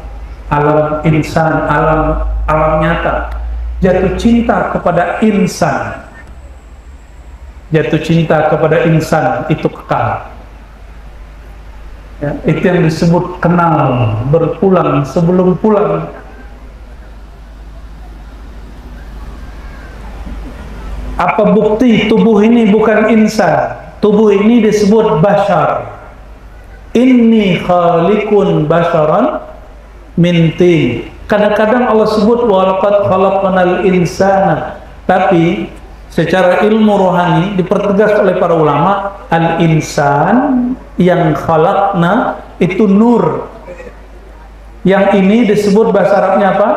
alam insan, alam nyata. Jatuh cinta kepada insan, jatuh cinta kepada insan itu kekal. Ya, itu yang disebut kenal, berpulang sebelum pulang. Apa bukti tubuh ini bukan insan? Tubuh ini disebut bashar. Inni khaliqun basharan min tin. Kadang-kadang Allah sebut walaqad khalaqnal insana, tapi secara ilmu rohani dipertegas oleh para ulama, al-insan yang khalaqna itu nur. Yang ini disebut bahasa Arabnya apa?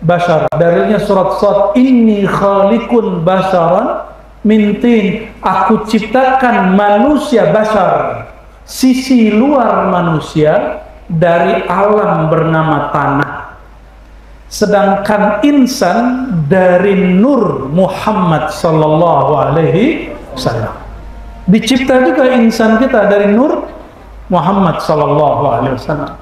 Bashar. Dalilnya surat Shad, inni khaliqun basharan min tin. Aku ciptakan manusia bashar, sisi luar manusia dari alam bernama tanah. Sedangkan insan dari nur Muhammad sallallahu alaihi wasallam. Dicipta juga insan kita dari nur Muhammad sallallahu alaihi wasallam.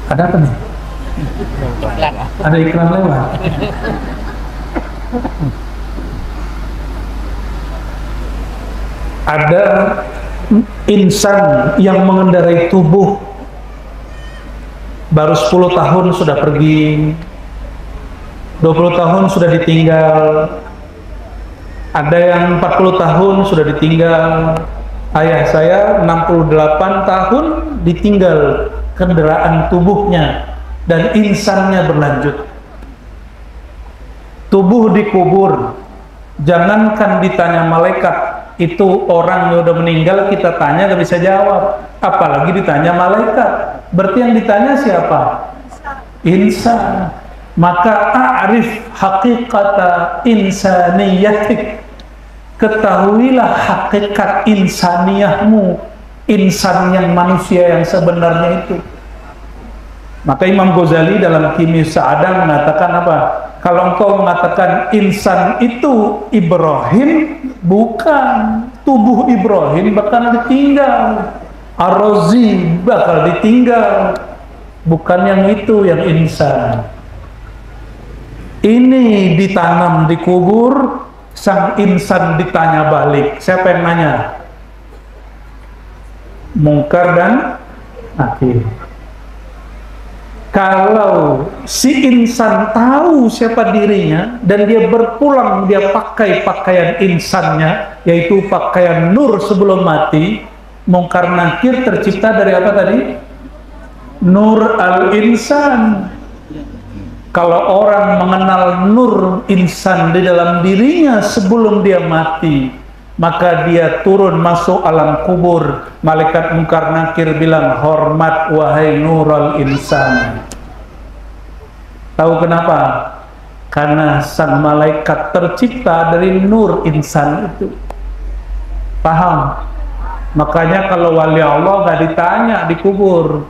Ada apa nih? Ada iklan lewat. Ada insan yang mengendarai tubuh baru 10 tahun sudah pergi, 20 tahun sudah ditinggal, ada yang 40 tahun sudah ditinggal. Ayah saya 68 tahun ditinggal kendaraan tubuhnya, dan insannya berlanjut. Tubuh dikubur, jangankan ditanya malaikat, itu orang yang udah meninggal kita tanya gak bisa jawab, apalagi ditanya malaikat. Berarti yang ditanya siapa? Insan. Maka a'rif haqiqata insaniyatik, ketahuilah hakikat insaniyahmu, insan yang manusia yang sebenarnya itu. Maka Imam Ghazali dalam Kimia Sa'adah mengatakan apa? Kalau engkau mengatakan insan itu Ibrahim, bukan. Tubuh Ibrahim bakal ditinggal, Ar-Razi bakal ditinggal, bukan yang itu yang insan. Ini ditanam, dikubur, sang insan ditanya balik. Siapa yang nanya? Mungkar dan Nakir. Kalau si insan tahu siapa dirinya dan dia berpulang, dia pakai pakaian insannya, yaitu pakaian nur sebelum mati, Mungkar Nakir tercipta dari apa tadi? Nur al-insan. Kalau orang mengenal nur insan di dalam dirinya sebelum dia mati, maka dia turun masuk alam kubur. Malaikat Mungkar Nakir bilang, hormat wahai nurul insan. Tahu kenapa? Karena sang malaikat tercipta dari nur insan itu. Paham? Makanya kalau wali Allah gak ditanya di kubur.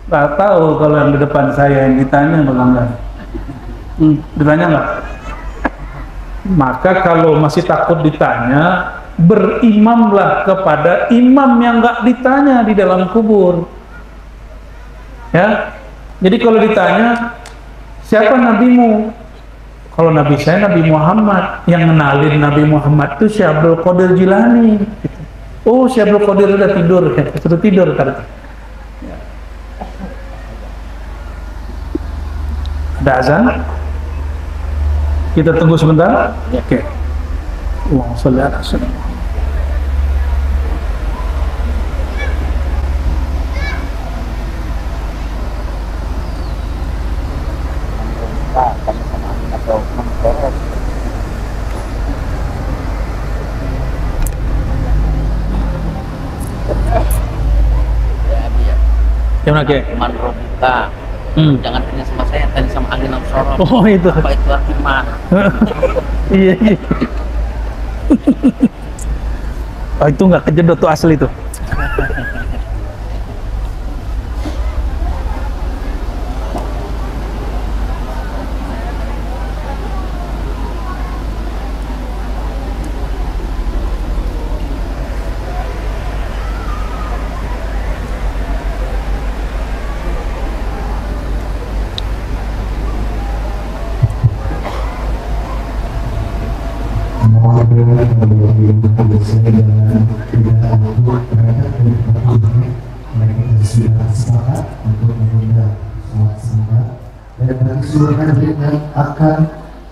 Gak tahu kalau yang di depan saya yang ditanya bagaimana. Ditanya nggak? Maka kalau masih takut ditanya, berimamlah kepada imam yang nggak ditanya di dalam kubur. Ya, jadi kalau ditanya, siapa nabimu? Kalau nabi saya Nabi Muhammad. Yang kenalin Nabi Muhammad itu Syekh Abdul Qadir Jilani. Oh, Syekh Abdul Qadir udah tidur, ya, sudah tidur tadi. Ada azan? Kita tunggu sebentar. Oke. Allahumma sholli ala sayyidina. Gimana Ki? Iman robuka. Jangan tanya sama saya, tanya sama angin yang sorot. Oh itu. Apa itu arti iman? Iya iya. Oh itu nggak kejedot tuh asli tuh. Akan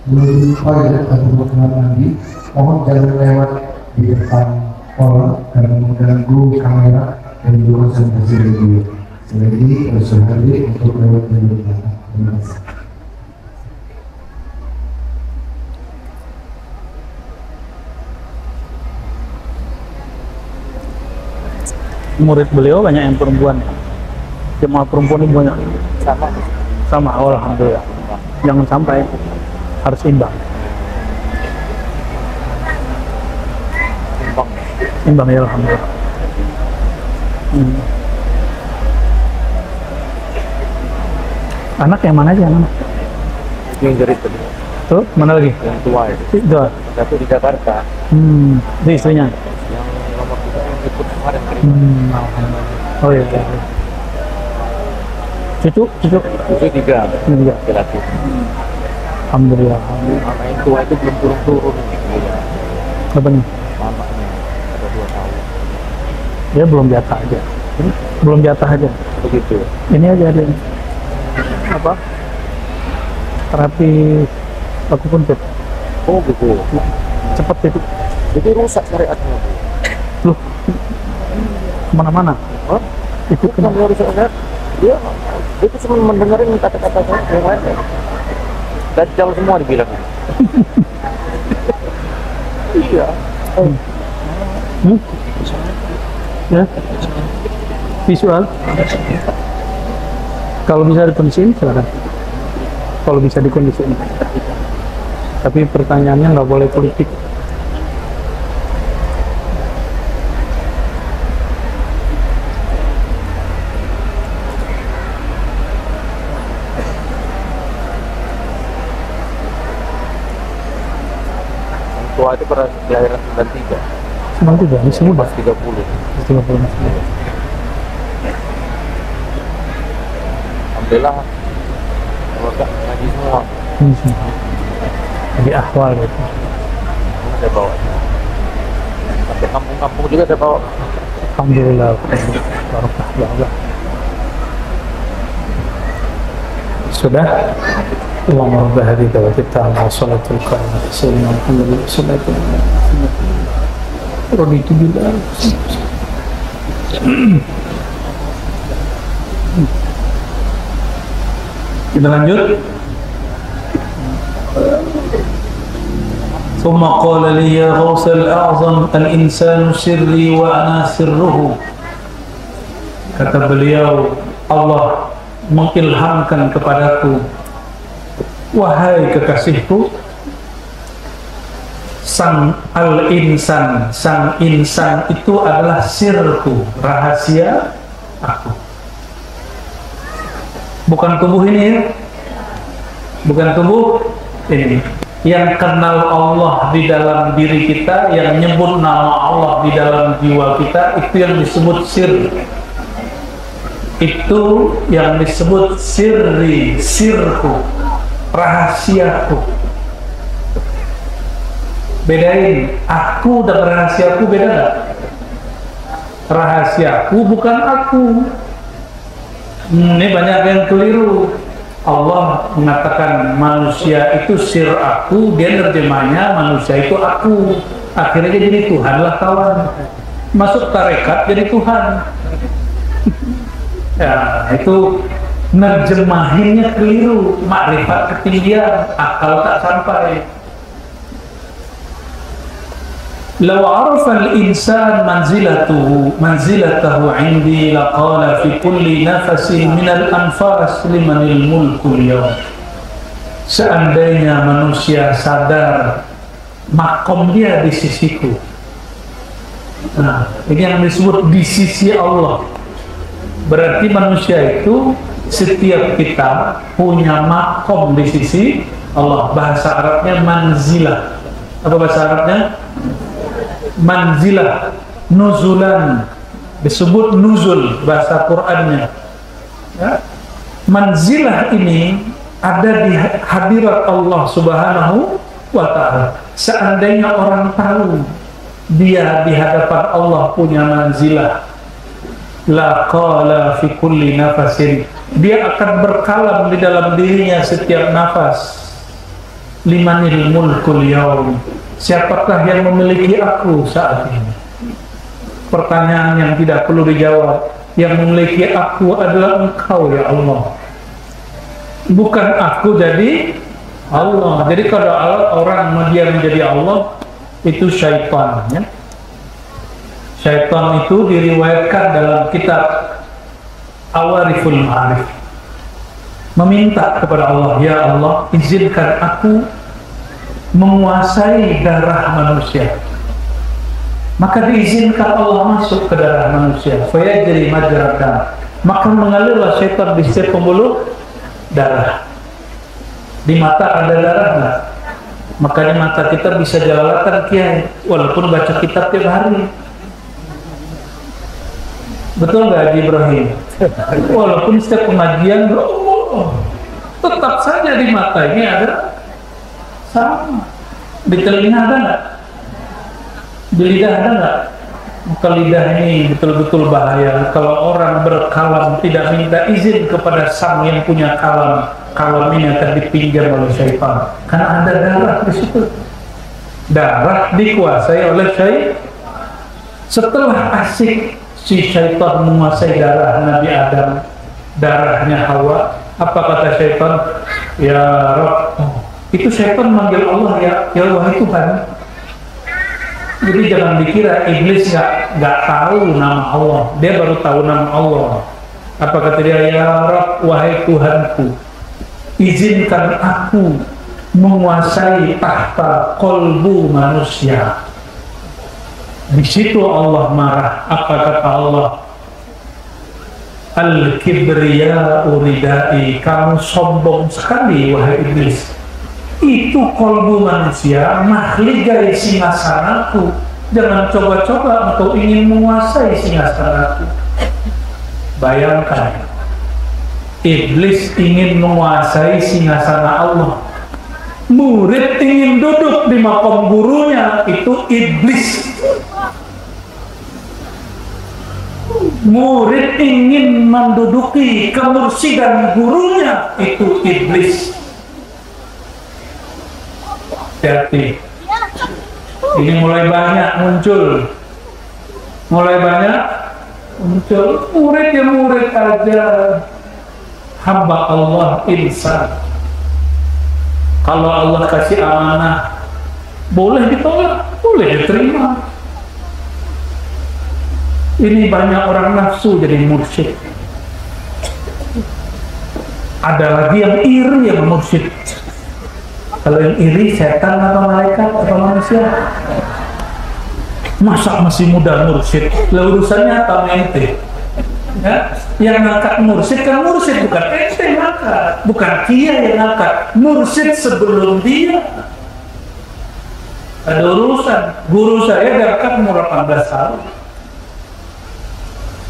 menuju toilet atau kamar mandi, mohon jangan lewat di depan orang karena mengganggu kamera dan juga konsentrasi video. Sekali lagi untuk lewat di belakang. Terima kasih. Murid beliau banyak yang perempuan. Jemaah perempuan itu banyak. Sama. Oh, alhamdulillah. Jangan sampai, harus imbang. Imbang ya alhamdulillah. Anak yang mana aja anak? Yang dari tadi. Tuh, mana lagi? Yang tua itu. Itu. Satu di Jakarta. Itu istrinya. Yang nomor 3 yang ikut kemarin kering. Oh iya. Cucu. Itu 3. Ini juga. Laki-laki. Alhamdulillah. Anak yang tua itu belum turun-turun. Iya. Apanya? Mamanya ada 2 tahun. Dia belum jatah aja. Belum jatah aja. Begitu. Ini aja ada apa? Terapi aku puncut. Oh gitu. Cepet itu. Jadi rusak syariatnya. Loh. Kemana-mana? Hah? Ikut Kan kemana? dia rusak syariat. Dia itu cuma mendengarin kata-kata saya yang lain. Dajjal semua dibilang. Iya. Ya. Visual. Kalau bisa dikondisiin silakan. Kalau bisa dikondisiin. Tapi pertanyaannya nggak boleh politik. Tua itu pernah kelahiran 93. Senang juga, masih muda. 30. 30 masih muda. Alhamdulillah keluarga ngaji semua. Jadi ahwal gitu. Saya bawa sampai kampung-kampung juga saya bawa. Alhamdulillah. Barokah, barokah. Sudah. Allahumma rabb hadhihi da'wati tammah wa salatul qa'imah sayyidina Muhammad sallallahu alaihi wasallam. Raditu billah. Kita lanjut. ثم قال لي يا غوث الأعظم الإنسان سري وأنا سره. Kata beliau, Allah mengilhamkan kepadaku, wahai kekasihku, sang al-insan, sang insan itu adalah sirku, rahasia aku. Bukan tubuh ini ya, bukan tubuh ini. Yang kenal Allah di dalam diri kita, yang nyebut nama Allah di dalam jiwa kita, itu yang disebut sir. Itu yang disebut sirri, sirku, rahasiaku. Bedain, aku dan rahasiaku beda gak? Rahasiaku bukan aku. Ini banyak yang keliru. Allah mengatakan manusia itu sir aku, dia nerjemahnya manusia itu aku. Akhirnya jadi Tuhan lah kawan. Masuk tarekat jadi Tuhan. Ya, itu nerjemahinnya keliru. Makrifat ketinggian, akal tak sampai. Law arafal insan manzilatahu indi laqala fi kulli nafasin minal anfas limanil mulkul yawm. Seandainya manusia sadar makom dia di sisiku. Nah, ini yang disebut di sisi Allah. Berarti manusia itu setiap kita punya makom di sisi Allah. Bahasa Arabnya manzilah. Apa bahasa Arabnya? Manzilah, nuzulan, disebut nuzul bahasa Qur'annya. Ya. Manzilah ini ada di hadirat Allah Subhanahu wa ta'ala. Seandainya orang tahu dia di hadapan Allah punya manzilah, la qala fi kulli nafasin, dia akan berkalam di dalam dirinya setiap nafas, limanil mulkul yaum, siapakah yang memiliki aku saat ini? Pertanyaan yang tidak perlu dijawab. Yang memiliki aku adalah Engkau ya Allah, bukan aku jadi Allah. Jadi kalau orang dia menjadi Allah, itu syaitan ya. Syaitan itu diriwayatkan dalam kitab Awariful Ma'arif, meminta kepada Allah, ya Allah, izinkan aku menguasai darah manusia. Maka diizinkan Allah masuk ke darah manusia. Fayajri majratan, maka mengalirlah syaitan di setiap pembuluh darah. Di mata ada darah nggak? Makanya mata kita bisa jelalatan kiai, walaupun baca kitab tiap hari. Betul nggak Haji Ibrahim? Walaupun setiap pengajian, tetap saja di mata ini ada sama. Di telinga ada nggak? Di lidah ada nggak? Maka lidah ini betul-betul bahaya. Kalau orang berkalam tidak minta izin kepada sang yang punya kalam, kalam ini akan dipinjam oleh syaitan. Karena ada darah di situ. Darah dikuasai oleh syaitan. Setelah asik si syaitan menguasai darah Nabi Adam, darahnya Hawa, apa kata syaitan? Ya Rabb. Itu syaitan manggil Allah, ya wahai Tuhan. Jadi jangan dikira iblis nggak tahu nama Allah, dia baru tahu nama Allah. Apa kata dia? Ya Rabb, wahai Tuhanku, izinkan aku menguasai tahta kolbu manusia. Di situ Allah marah. Apa kata Allah? Al-kibriya'u ridai, kamu sombong sekali wahai iblis. Itu kolbu manusia, mahligai singgasanaku. Jangan coba-coba engkau ingin menguasai singgasanaku. Bayangkan, iblis ingin menguasai singgasana Allah. Murid ingin duduk di makom gurunya, itu iblis. Murid ingin menduduki kemursidan gurunya, itu iblis. Hati-hati. Ini mulai banyak muncul. Murid ya murid aja, hamba Allah insan. Kalau Allah kasih amanah, boleh ditolak, boleh diterima. Ini banyak orang nafsu jadi mursyid. Ada lagi yang iri yang mursyid. Kalau yang iri setan atau malaikat atau manusia? Masa masih muda mursyid? Lah urusannya apa ente? Ya, yang ngangkat mursyid kan mursyid, bukan ente ngangkat, bukan dia yang ngangkat. Mursyid sebelum dia. Ada urusan. Guru saya diangkat umur 18 tahun.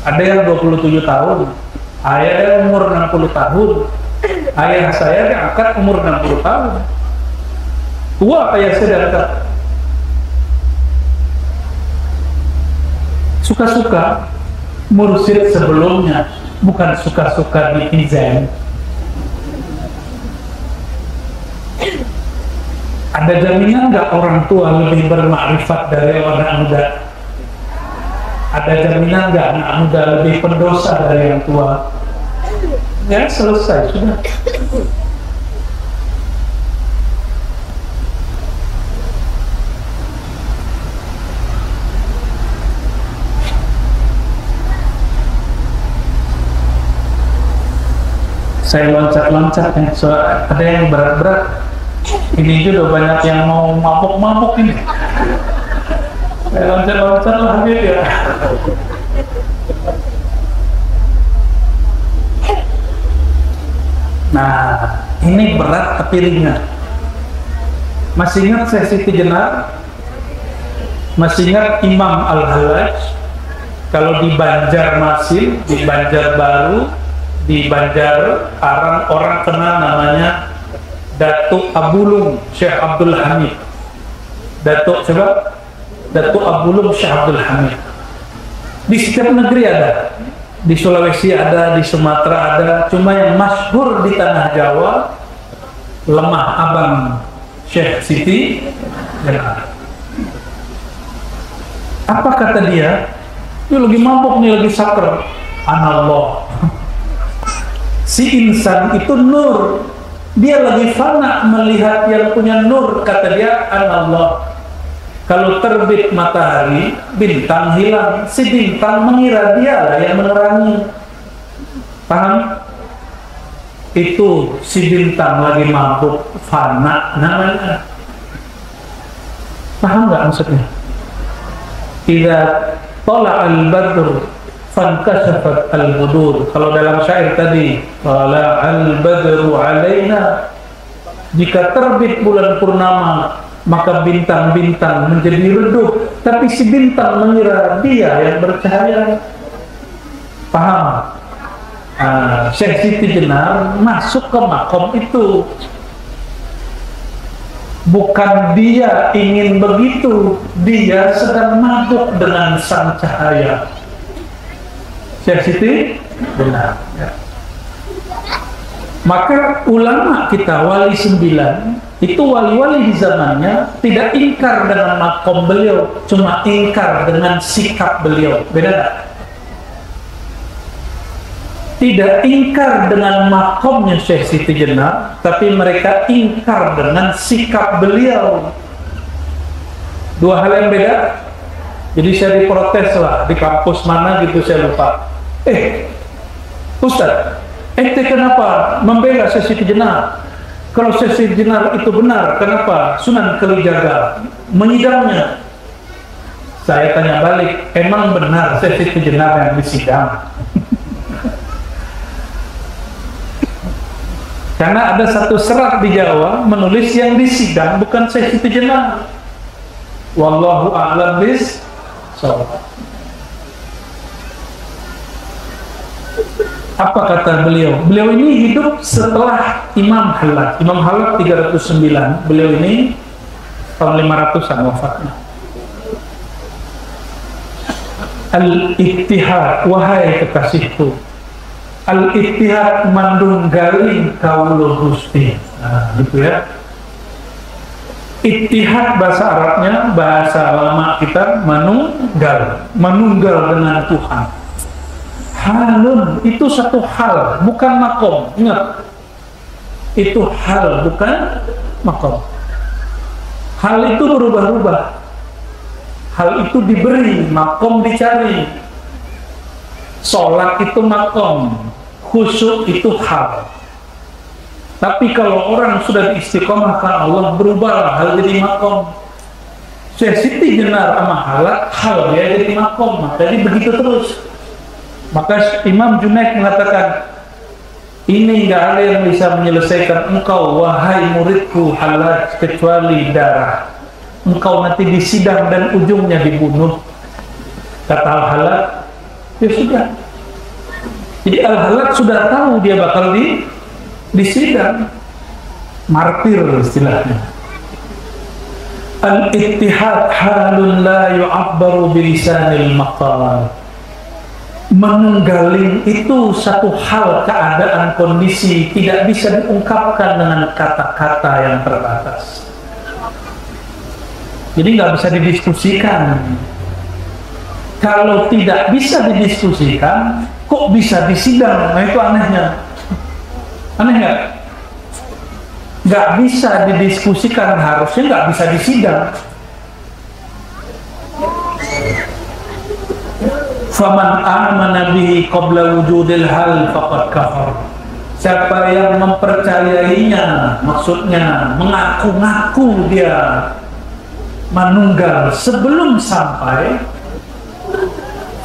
Ada yang 27 tahun. Ayah umur 60 tahun. Ayah saya diangkat umur 60 tahun. Tua ayah saya diangkat. Suka-suka mursyid sebelumnya, bukan suka-suka netizen. Ada jaminan nggak orang tua lebih bermakrifat dari orang muda? Ada jaminan nggak anak muda lebih pendosa dari yang tua? Ya selesai sudah. Saya loncat-loncat ya. So, ada yang berat-berat. Ini juga banyak yang mau mabuk-mabuk ini. Saya loncat-loncat lah gitu ya. Nah, ini berat tapi ringan. Masih ingat sesi Jenar? Masih ingat Imam Al-Hallaj? Kalau di Banjarmasin, di Banjarbaru, di Banjar Arang, orang kenal namanya Datuk Abulung Syekh Abdul Hamid. Datuk siapa? Datuk Abulung Syekh Abdul Hamid. Di setiap negeri ada. Di Sulawesi ada, di Sumatera ada. Cuma yang masyhur di tanah Jawa, Lemah Abang Syekh Siti Jenar. Apa kata dia? Dia lagi mabuk nih, lagi sakar. Anallah. Si insan itu nur. Dia lagi fana melihat yang punya nur. Kata dia, anallah. Kalau terbit matahari, bintang hilang. Si bintang mengira dialah yang menerangi. Paham? Itu si bintang lagi mabuk, fana namanya. Paham nggak maksudnya? Idza tala al-badr fankashafat al-budur. Kalau dalam syair tadi, tala al-badru alaina, jika terbit bulan purnama maka bintang-bintang menjadi redup, tapi si bintang mengira dia yang bercahaya. Paham? Syekh Siti Jenar masuk ke makom itu. Bukan dia ingin begitu, dia sedang mabuk dengan sang cahaya. Syekh Siti Jenar. Ya. Maka ulama kita wali 9 itu wali-wali di zamannya tidak ingkar dengan makom beliau, cuma ingkar dengan sikap beliau. Beda tak? Tidak ingkar dengan makomnya Syekh Siti Jenar, tapi mereka ingkar dengan sikap beliau. Dua hal yang beda. Jadi saya diprotes lah di kampus mana gitu, saya lupa. Ustaz, ente kenapa membela Syekh Siti Jenar? Kalau Syekh Siti Jenar itu benar, kenapa Sunan Kalijaga menyidangnya? Saya tanya balik, emang benar Syekh Siti Jenar yang disidang? Karena ada satu serat di Jawa menulis yang disidang bukan Syekh Siti Jenar. Wallahu a'lam bishawab. Apa kata beliau? Beliau ini hidup setelah Imam Hallaj. Imam Hallaj 309. Beliau ini tahun 500-an wafatnya. Al-Ittihad, wahai kekasihku. Al-Ittihad mandunggaling kaula Gusti. Nah, gitu ya. Ittihad bahasa Arabnya, bahasa lama kita manunggal, manunggal dengan Tuhan. Halun itu satu hal, bukan makom. Ingat, itu hal, bukan makom. Hal itu berubah-ubah. Hal itu diberi, makom dicari. Sholat itu makom, khusyuk itu hal. Tapi kalau orang sudah diistiqomahkan Allah, berubah hal jadi makom. Syekh Siti Jenar sama hal dia jadi makom. Jadi begitu terus. Maka Imam Junaid mengatakan, ini nggak ada yang bisa menyelesaikan engkau wahai muridku Hallaj kecuali darah. Engkau nanti disidang dan ujungnya dibunuh. Kata Al-Hallaj, ya sudah. Jadi Al-Hallaj sudah tahu dia bakal disidang, martir istilahnya. Al-Ittihad halun la yu'abbaru bilisanil maqal. Menunggaling itu satu hal, keadaan, kondisi tidak bisa diungkapkan dengan kata-kata yang terbatas. Jadi nggak bisa didiskusikan. Kalau tidak bisa didiskusikan, kok bisa disidang? Nah itu anehnya. Aneh nggak? Nggak bisa didiskusikan, harusnya nggak bisa disidang. Faman amana bihi qabla wujudil hal faqad kafar. Siapa yang mempercayainya, maksudnya mengaku-ngaku dia menunggal sebelum sampai,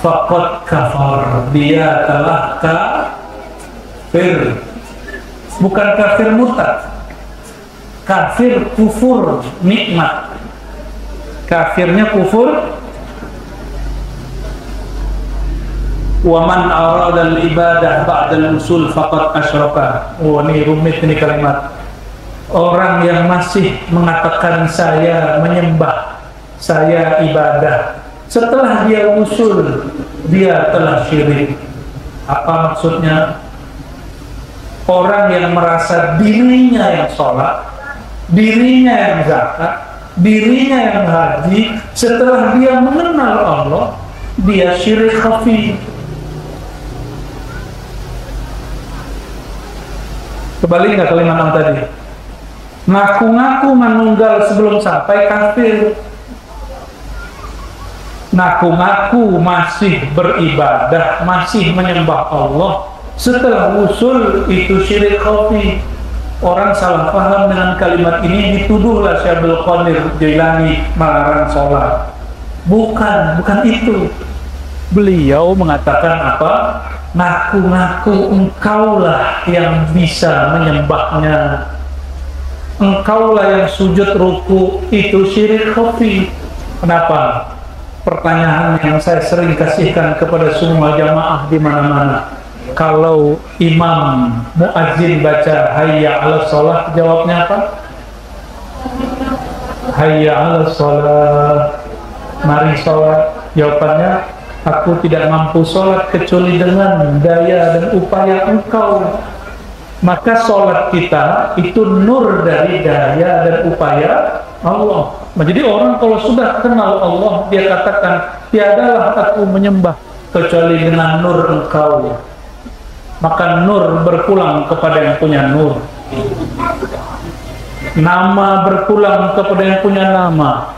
faqad kafar, dia telah kafir. Bukan kafir murtad, kafir kufur nikmat. Kafirnya kufur. Wa man arada al-ibadah ba'da al-usul faqad asyraka. Oh, ini rumit ini kalimat. Orang yang masih mengatakan saya menyembah, saya ibadah, setelah dia usul, dia telah syirik. Apa maksudnya? Orang yang merasa dirinya yang sholat, dirinya yang zakat, dirinya yang haji, setelah dia mengenal Allah, dia syirik khafi. Kembali nggak kalimat yang tadi? Ngaku-ngaku menunggal sebelum sampai, kafir. Ngaku-ngaku masih beribadah, masih menyembah Allah, setelah usul, itu syirik khafi. Orang salah paham dengan kalimat ini, dituduhlah Syekh Abdul Qadir Jailani melarang sholat. Bukan itu. Beliau mengatakan apa? Ngaku-ngaku engkaulah yang bisa menyembahnya, engkaulah yang sujud ruku, itu syirik khafi. Kenapa? Pertanyaan yang saya sering kasihkan kepada semua jamaah di mana-mana. Kalau imam muadzin baca hayya 'alas shalah, jawabnya apa? Hayya 'alas shalah, mari sholat. Jawabannya, aku tidak mampu sholat kecuali dengan daya dan upaya engkau. Maka sholat kita itu nur dari daya dan upaya Allah. Jadi orang kalau sudah kenal Allah, dia katakan, tiadalah aku menyembah kecuali dengan nur engkau. Maka nur berpulang kepada yang punya nur, nama berpulang kepada yang punya nama,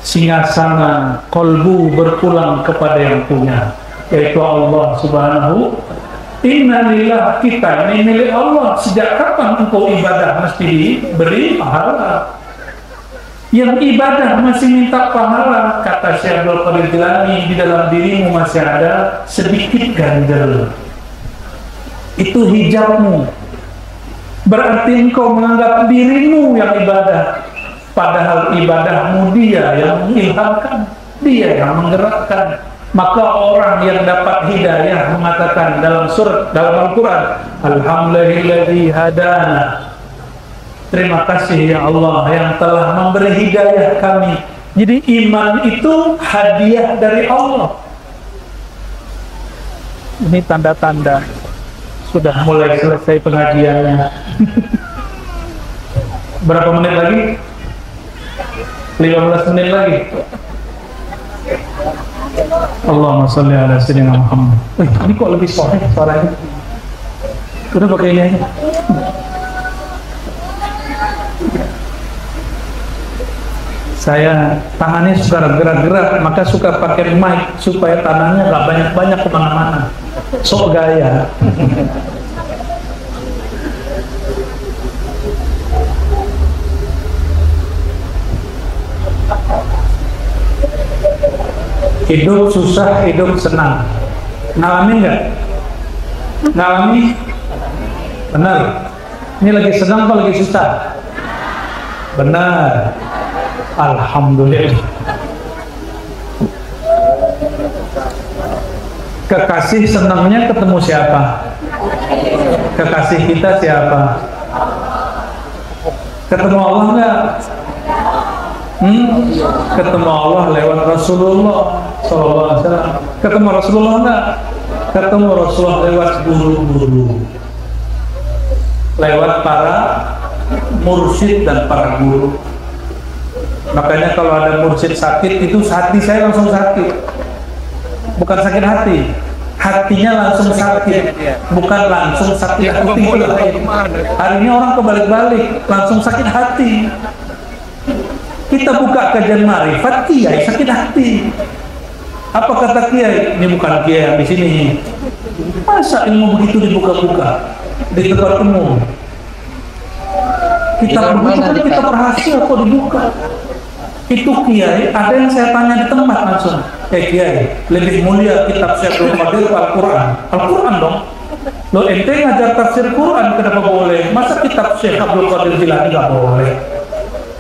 singasana kolbu berpulang kepada yang punya, yaitu Allah Subhanahu. Innalillah, kita ini milik Allah. Sejak kapan engkau ibadah mesti diberi pahala? Yang ibadah masih minta pahala, kata Syekh Abdul Qadir Jailani, di dalam dirimu masih ada sedikit ganjel. Itu hijabmu. Berarti engkau menganggap dirimu yang ibadah, padahal ibadahmu dia yang mengilhamkan, dia yang menggerakkan. Maka orang yang dapat hidayah mengatakan dalam Al-Quran, alhamdulillahilladzi hadana, terima kasih ya Allah yang telah memberi hidayah kami. Jadi iman itu hadiah dari Allah. Ini tanda-tanda sudah mulai selesai pengajiannya. Berapa menit lagi? 15 menit lagi. Allahumma sholli ala sayyidina Muhammad. Ini kok lebih sore suaranya? Udah pakai ini aja. Saya tangannya suka gerak-gerak, maka suka pakai mic supaya tangannya gak banyak-banyak kemana-mana. Sok gaya. Hidup susah, hidup senang. Ngalamin nggak? Ngalami? Benar. Ini lagi senang atau lagi susah? Benar. Alhamdulillah. Kekasih senangnya ketemu siapa? Kekasih kita siapa? Ketemu Allah nggak? Ketemu Allah lewat Rasulullah SAW. Ketemu Rasulullah enggak? Ketemu Rasulullah lewat guru-guru, lewat para mursyid dan para guru. Makanya kalau ada mursyid sakit, itu hati saya langsung sakit. Bukan sakit hati, hatinya langsung sakit, bukan langsung sakit hati. Hari ini orang kebalik-balik, langsung sakit hati. Kita buka kajian marifat, kiai sakit hati. Apa kata kiai? Ini bukan kiai yang di sini. Masa ilmu begitu dibuka-buka? di tempat umum. Kitab begitu kan kitab rahasia kok dibuka. Itu kiai, ada yang saya tanya di tempat langsung, kiai, lebih mulia kitab Syekhul Qadir Al-Quran? Al-Quran dong. Lo ente ngajar tafsir Quran kenapa boleh? Masa kitab Syekh Abdul Qadir Jilani nggak boleh?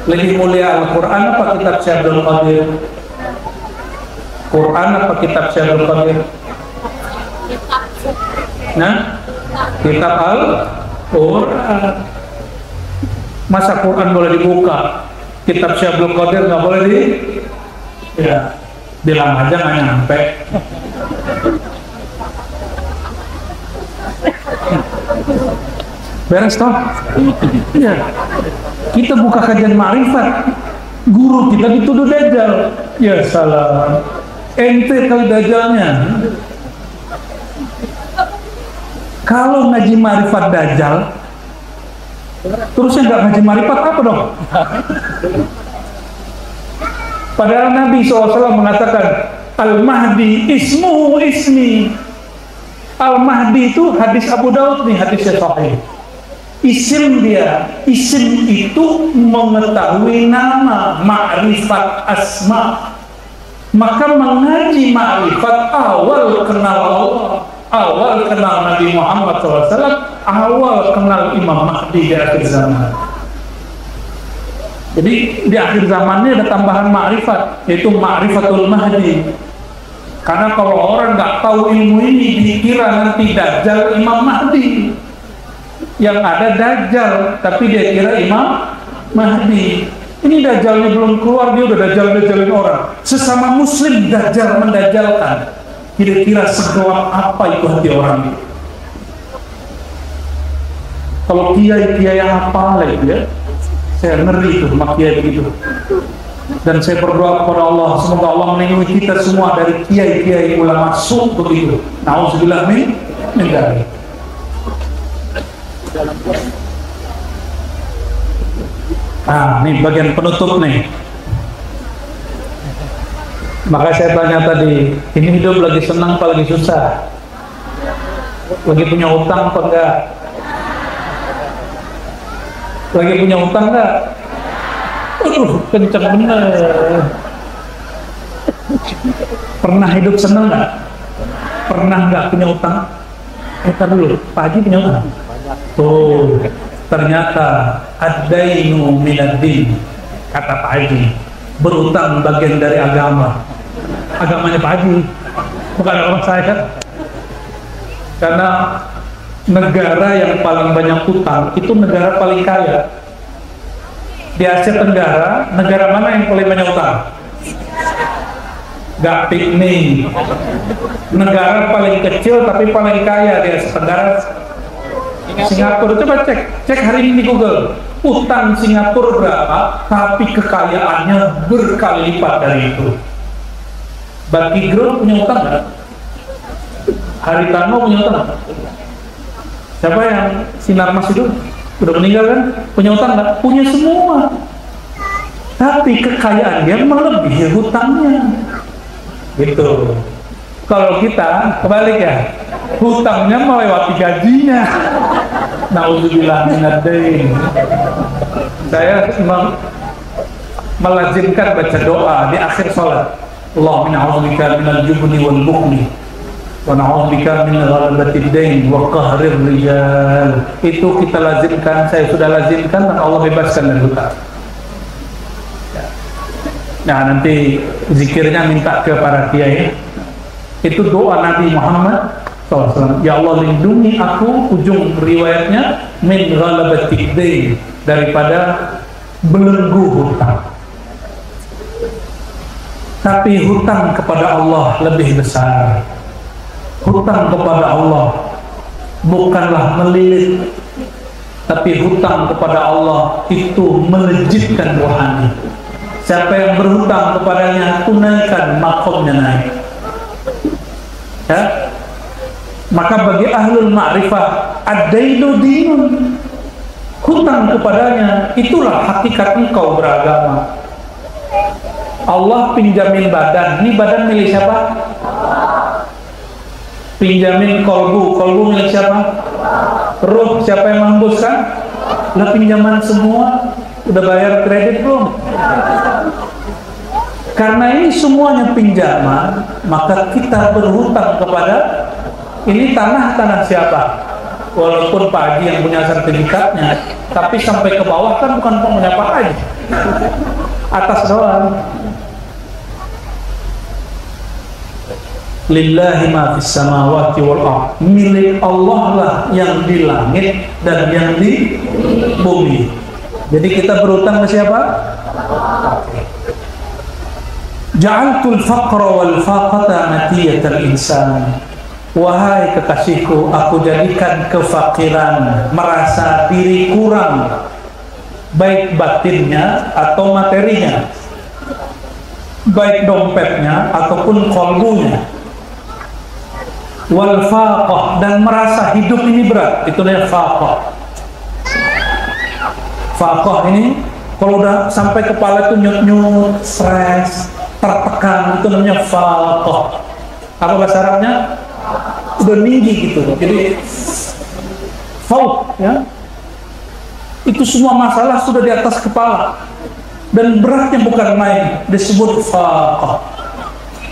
Lebih mulia Al-Quran apa kitab Syekh Abdul Qadir? Quran apa kitab Syekh Abdul Qadir? Nah, kitab Al-Quran. Masa Quran boleh dibuka? Kitab Syekh Abdul Qadir nggak boleh ya, bilang aja nggak nyampe. Beres toh? Iya. Kita buka kajian ma'rifat, guru kita dituduh dajjal. Ya salam. Ente kali dajjalnya. Kalau ngaji ma'rifat dajjal, terusnya nggak ngaji ma'rifat apa dong? Padahal Nabi SAW mengatakan Al-Mahdi ismuhu ismi. Al-Mahdi itu hadis Abu Daud nih, hadisnya sahih. Isim dia, isim itu mengetahui nama, ma'rifat asma. Maka mengaji ma'rifat awal kenal Allah, awal kenal Nabi Muhammad SAW, awal kenal Imam Mahdi di akhir zaman. Jadi di akhir zamannya ada tambahan ma'rifat, yaitu ma'rifatul Mahdi. Karena kalau orang nggak tahu ilmu ini, dikira nanti Dajjal Imam Mahdi. Yang ada Dajjal, tapi dia kira Imam Mahdi. Ini Dajjalnya belum keluar, dia udah Dajjal-Dajjalin orang. Sesama Muslim Dajjal mendajjalkan. Kira-kira segelap apa itu hati orang itu? Kalau kiai-kiai yang apa lagi ya? Saya ngeri itu sama kiai begitu. Dan saya berdoa kepada Allah, semoga Allah melindungi kita semua dari kiai-kiai ulama masuk begitu. Nauzubillah min dzalik. Nah, ini bagian penutup nih. Maka saya tanya tadi, ini hidup lagi senang apa lagi susah? Lagi punya utang apa enggak? Lagi punya utang enggak? Kencang bener. Pernah hidup senang nggak? Pernah nggak punya utang? Ntar dulu, Pak Haji punya utang? Tuh, ternyata ad-dainu minad-din, kata Pak Haji. Berutang bagian dari agama. Agamanya Pak Haji, bukan orang saya. Karena negara yang paling banyak utang itu negara paling kaya. Di Asia Tenggara, negara mana yang paling banyak utang? Gak piknik. Negara paling kecil tapi paling kaya di Asia Tenggara, Singapura. Coba cek hari ini di Google. Utang Singapura berapa, tapi kekayaannya berkali lipat dari itu. Bagi Grup punya utang nggak? Haritano punya utang nggak? Siapa yang Sinar Mas itu? Udah meninggal kan? Punya utang nggak? Punya semua. Tapi kekayaan dia melebihi hutangnya. Gitu. Kalau kita kebalik ya, hutangnya melewati gajinya. Nauzubillah minadzain. Saya melazimkan baca doa di akhir sholat. Allahumma a'udzubika minal jubni wal bukhli wa na'udzubika min ghalabatid dain wa qahrir rijal. Itu kita lazimkan, saya sudah lazimkan, dan Allah bebaskan dari hutang. Nah, nanti zikirnya minta ke para kiai. Itu doa Nabi Muhammad SAW. Ya Allah, lindungi aku, ujung riwayatnya, min ghalabatid dain, daripada belenggu hutang. Tapi hutang kepada Allah lebih besar. Hutang kepada Allah bukanlah melilit, tapi hutang kepada Allah itu melejitkan rohani. Siapa yang berhutang kepadanya, tunaikan, makomnya naik. Ya? Maka bagi ahlul ma'rifah, ad-dainu dinun, hutang kepadanya itulah hakikat engkau beragama. Allah pinjamin badan, ini badan milik siapa? Pinjamin kolbu, kolbu milik siapa? Ruh siapa yang menghembuskan? Lah pinjaman semua, udah bayar kredit belum? Karena ini semuanya pinjaman, maka kita berhutang kepada ini tanah siapa? Walaupun Pak Haji yang punya sertifikatnya, tapi sampai ke bawah kan bukan punya Pak Haji, atas doang. Lillahi ma fis samawati wal ardh, milik Allah lah yang di langit dan yang di bumi. Jadi kita berutang ke siapa? Ja'altul faqra wal faqata matiyatal insan. Wahai kekasihku, aku jadikan kefakiran, merasa diri kurang, baik batinnya atau materinya, baik dompetnya ataupun kolbunya. Wal faqah, dan merasa hidup ini berat, itu namanya faqah. Faqah ini kalau udah sampai kepala itu nyut-nyut, stres, tertekan, itu namanya faqah. Apa bahasa Arabnya? Udah tinggi gitu, jadi fauq, ya. Itu semua masalah sudah di atas kepala dan beratnya bukan main, disebut faqah.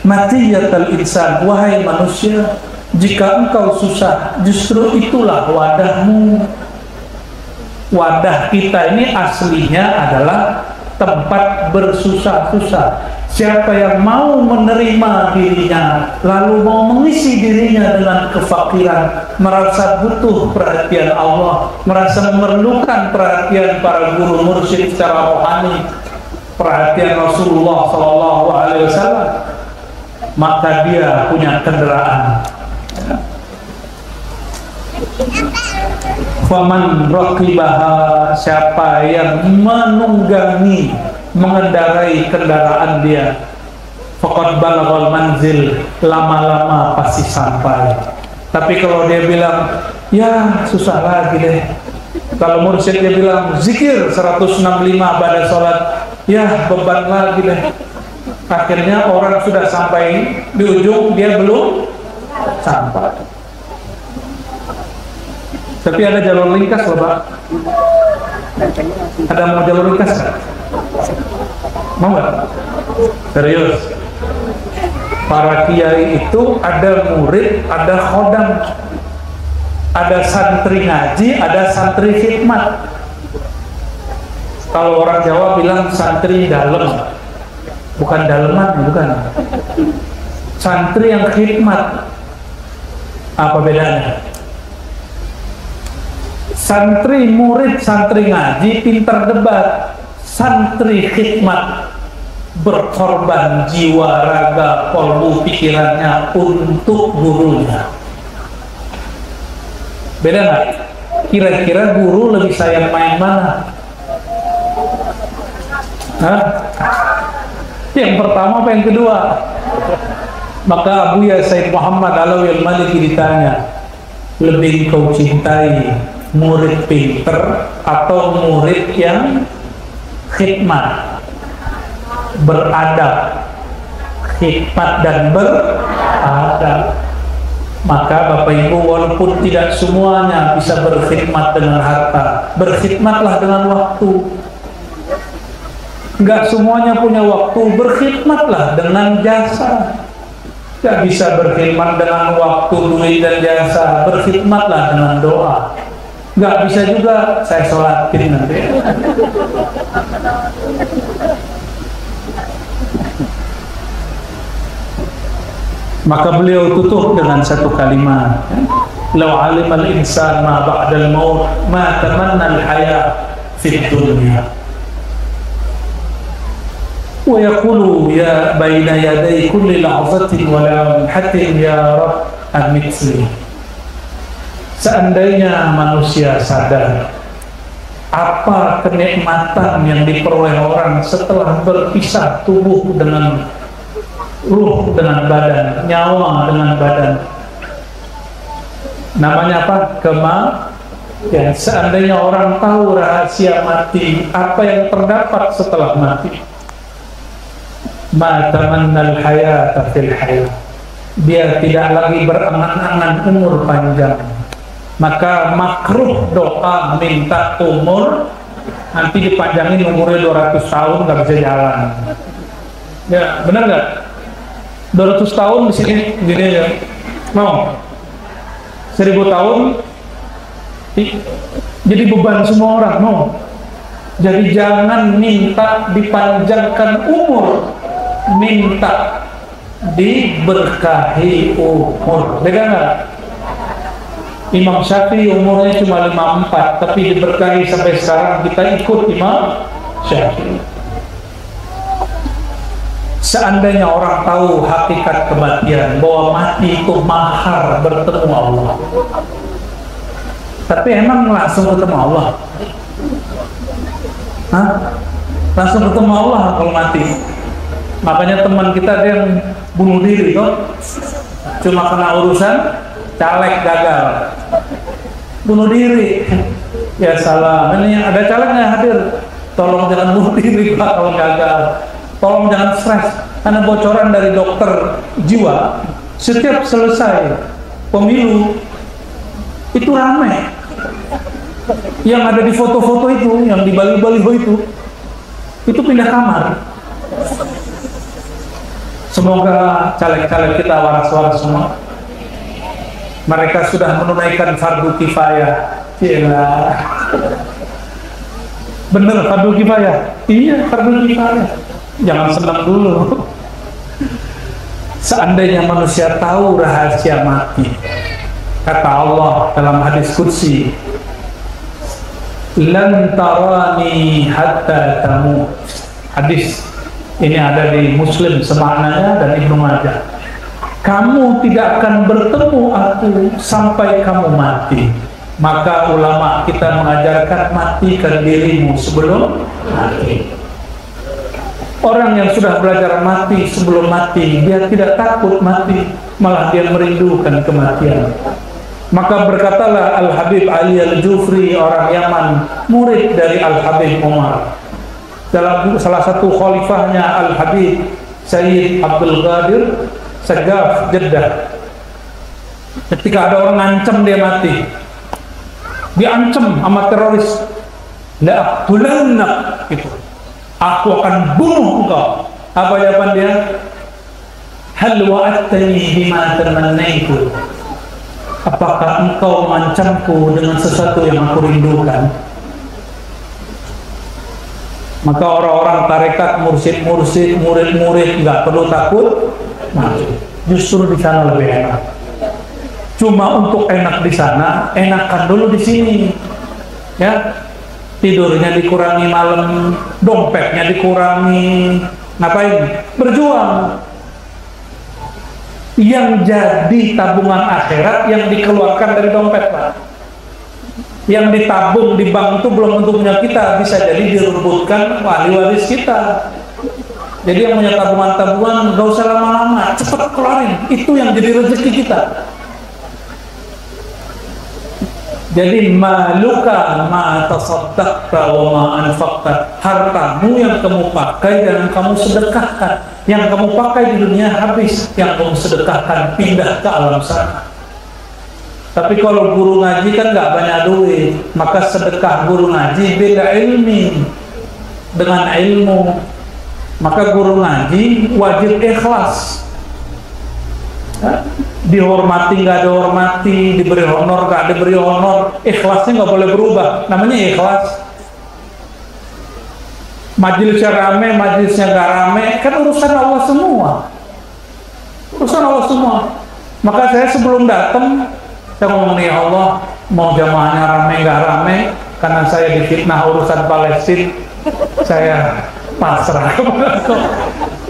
Matiyatal insan, wahai manusia, jika engkau susah, justru itulah wadahmu. Wadah kita ini aslinya adalah tempat bersusah-susah. Siapa yang mau menerima dirinya, lalu mau mengisi dirinya dengan kefakiran, merasa butuh perhatian Allah, merasa memerlukan perhatian para guru mursyid secara rohani, perhatian Rasulullah SAW, maka dia punya kendaraan. Faman raqibaha, siapa yang menunggangi, mengendarai kendaraan dia, faqad balaghal manzil, lama-lama pasti sampai. Tapi kalau dia bilang, ya susah lagi deh. Kalau mursyid dia bilang, zikir 165 pada sholat, ya beban lagi deh. Akhirnya orang sudah sampai di ujung, dia belum sampai. Tapi ada jalur ringkas loh Pak. Ada mau jalur ringkas kan? Mau nggak? Serius. Para kiai itu ada murid, ada khodam, ada santri ngaji, ada santri khidmat. Kalau orang Jawa bilang santri dalam, bukan daleman, bukan. Santri yang khidmat. Apa bedanya? Santri murid, santri ngaji pintar debat. Santri khidmat berkorban jiwa, raga, kolbu, pikirannya untuk gurunya. Beda nggak? Kira-kira guru lebih sayang main mana? Hah? Yang pertama apa yang kedua? Maka Abuya Said Muhammad Alawi Al-Maliki ditanya, lebih kau cintai murid pinter atau murid yang khidmat, beradab, khidmat dan beradab? Maka Bapak Ibu, walaupun tidak semuanya bisa berkhidmat dengan harta, berkhidmatlah dengan waktu. Enggak semuanya punya waktu, berkhidmatlah dengan jasa. Gak bisa berkhidmat dengan waktu, duit dan jasa, berkhidmatlah dengan doa. Nggak bisa juga, saya sholatin nanti. Maka beliau tutup dengan satu kalimat, "Lau alimal insan ma ba'dal maut ma tamanna al-haya fid dunya." Wa yaqulu ya baina yaday kulli lahzatin wa la hatin ya rab amitli. Seandainya manusia sadar apa kenikmatan yang diperoleh orang setelah berpisah tubuh dengan ruh dengan badan, nyawa dengan badan, namanya apa? Ya, seandainya orang tahu rahasia mati, apa yang terdapat setelah mati, ma tamannal hayata fil hayat, dia tidak lagi berangan-angan umur panjang, maka makruh doa minta umur, nanti dipanjangin umurnya 200 tahun nggak bisa jalan. Ya, benar nggak? 200 tahun di sini gini aja. Mau 1000 tahun jadi beban semua orang, mau. Jadi jangan minta dipanjangkan umur, minta diberkahi umur. Beda nggak? Imam Syafi'i umurnya cuma 54, tapi diberkahi sampai sekarang, kita ikut Imam Syafi'i. Seandainya orang tahu hakikat kematian, bahwa mati itu mahar bertemu Allah, tapi emang langsung ketemu Allah? Hah? Langsung ketemu Allah kalau mati? Makanya teman kita ada yang bunuh diri kok, cuma kena urusan caleg gagal, bunuh diri. Ya salah, ini ada caleg nggak hadir? Tolong jangan bunuh diri Pak kalau gagal. Tolong jangan stres, karena bocoran dari dokter jiwa, setiap selesai pemilu itu ramai. Yang ada di foto-foto itu, yang di baliho-baliho itu pindah kamar. Semoga caleg-caleg kita waras-waras semua. Mereka sudah menunaikan fardu kifayah. Cila. Bener fardu kifayah? Iya, fardu kifayah. Jangan senang dulu. Seandainya manusia tahu rahasia mati, kata Allah dalam hadis qudsi, lan tarani hatta tamut. Hadis ini ada di Muslim semaknanya dan Ibnu Majah. Kamu tidak akan bertemu aku sampai kamu mati. Maka ulama kita mengajarkan matikan dirimu sebelum mati. Orang yang sudah belajar mati sebelum mati, dia tidak takut mati, malah dia merindukan kematian. Maka berkatalah Al-Habib Ali Al-Jufri, orang Yaman, murid dari Al-Habib Umar. Dalam salah satu khalifahnya Al-Habib Sayyid Abdul Qadir Segaf Jeddah, ketika ada orang ngancam dia mati, diancam sama teroris, la aqtulannak, gitu, aku akan bunuh engkau. Apa jawaban dia? Hal wa'adtani bima tamannaitu, apakah engkau mengancamku dengan sesuatu yang aku rindukan? Maka orang-orang tarekat, mursyid-mursyid, murid-murid nggak perlu takut mati. Justru di sana lebih enak. Cuma untuk enak di sana, enakan dulu di sini. Ya, tidurnya dikurangi malam, dompetnya dikurangi, ngapain? Berjuang. Yang jadi tabungan akhirat yang dikeluarkan dari dompet, Pak. Yang ditabung di bank itu belum tentu punya kita, bisa jadi direbutkan wali waris kita. Jadi yang punya tabungan-tabungan gak usah lama-lama, cepat keluarin, itu yang jadi rezeki kita. Jadi maluka ma tasaddaqta wa ma anfaqta, hartamu yang kamu pakai dan kamu sedekahkan. Yang kamu pakai di dunia habis, yang kamu sedekahkan pindah ke alam sana. Tapi kalau guru ngaji kan nggak banyak duit, maka sedekah guru ngaji beda ilmi dengan ilmu. Maka guru ngaji wajib ikhlas. Dihormati nggak dihormati, diberi honor nggak diberi honor, ikhlasnya nggak boleh berubah. Namanya ikhlas. Majelisnya rame, majelisnya nggak rame, kan urusan Allah semua. Urusan Allah semua. Maka saya sebelum datang, saya ngomong nih, Allah, mau jamaahnya rame nggak rame, karena saya difitnah urusan Palestina, saya pasrah.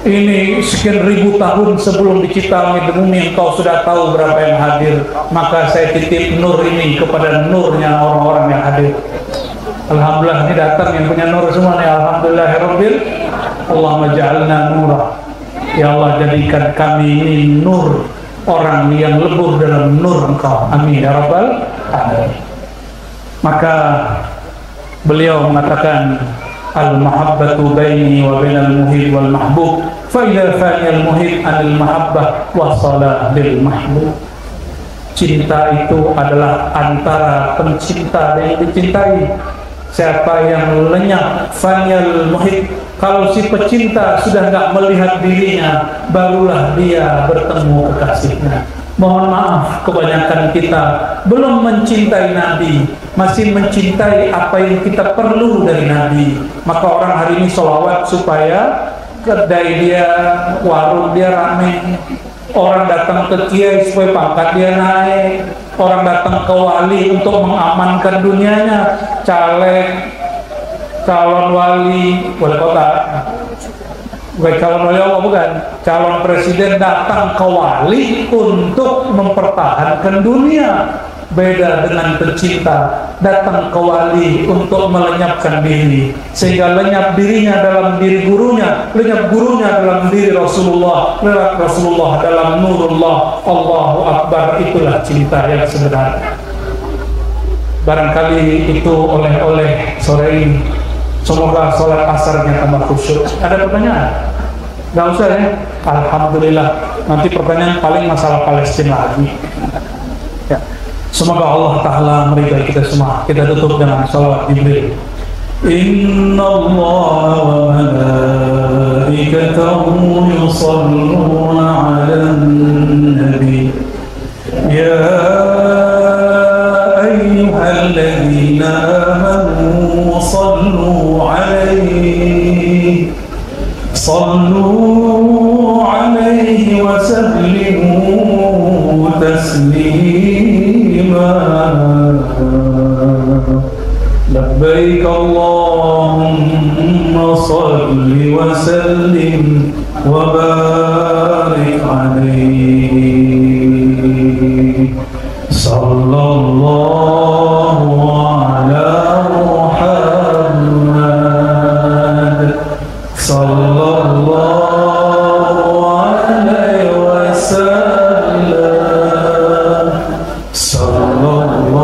Ini sekian ribu tahun sebelum dicipta langit dan bumi, engkau sudah tahu berapa yang hadir, maka saya titip nur ini kepada nurnya orang-orang yang hadir. Alhamdulillah, ini datang yang punya nur semua nih. Alhamdulillahirabbil, Allahumma ja'alna nurah. Ya Allah, jadikan kami ini nur, orang yang lebur dalam nur engkau. Amin ya rabbal alamin. Maka beliau mengatakan, al-mahabbatu baini wa bainal muhib wal mahbub, fa idza fani al muhib anil mahabbah wa salah lil mahbub. cinta itu adalah antara pencinta dan yang dicintai. Siapa yang lenyap fanyal muhib, kalau si pecinta sudah nggak melihat dirinya, barulah dia bertemu kekasihnya. Mohon maaf, kebanyakan kita belum mencintai Nabi, masih mencintai apa yang kita perlu dari Nabi. Maka orang hari ini sholawat supaya kedai dia, warung dia rame, orang datang ke kiai supaya pangkat dia naik, orang datang ke wali untuk mengamankan dunianya, caleg, calon wali kota, bukan calon wali Allah, bukan calon presiden datang ke wali untuk mempertahankan dunia. Beda dengan pencinta datang ke wali untuk melenyapkan diri, sehingga lenyap dirinya dalam diri gurunya, lenyap gurunya dalam diri Rasulullah, lenyap Rasulullah dalam nurullah. Allahu Akbar, itulah cinta yang sebenarnya. Barangkali itu oleh-oleh sore ini. Semoga sholat asarnya tambah khusyuk. Ada pertanyaan? Gak usah ya. Alhamdulillah. Nanti pertanyaan paling masalah Palestina lagi. Ya. Semoga Allah Ta'ala meridai kita semua. Kita tutup dengan salawat Jibril. Inna Allah wa malaikatahu yusalluna ala nabi ya ayyuhalladzina amanu sallu alaihi wa sallimu taslima. Labbaik Allahumma salli wa sallim wa barik alaihi. Sallallahu ala Muhammad sallallahu alaihi wasallam. Sallallahu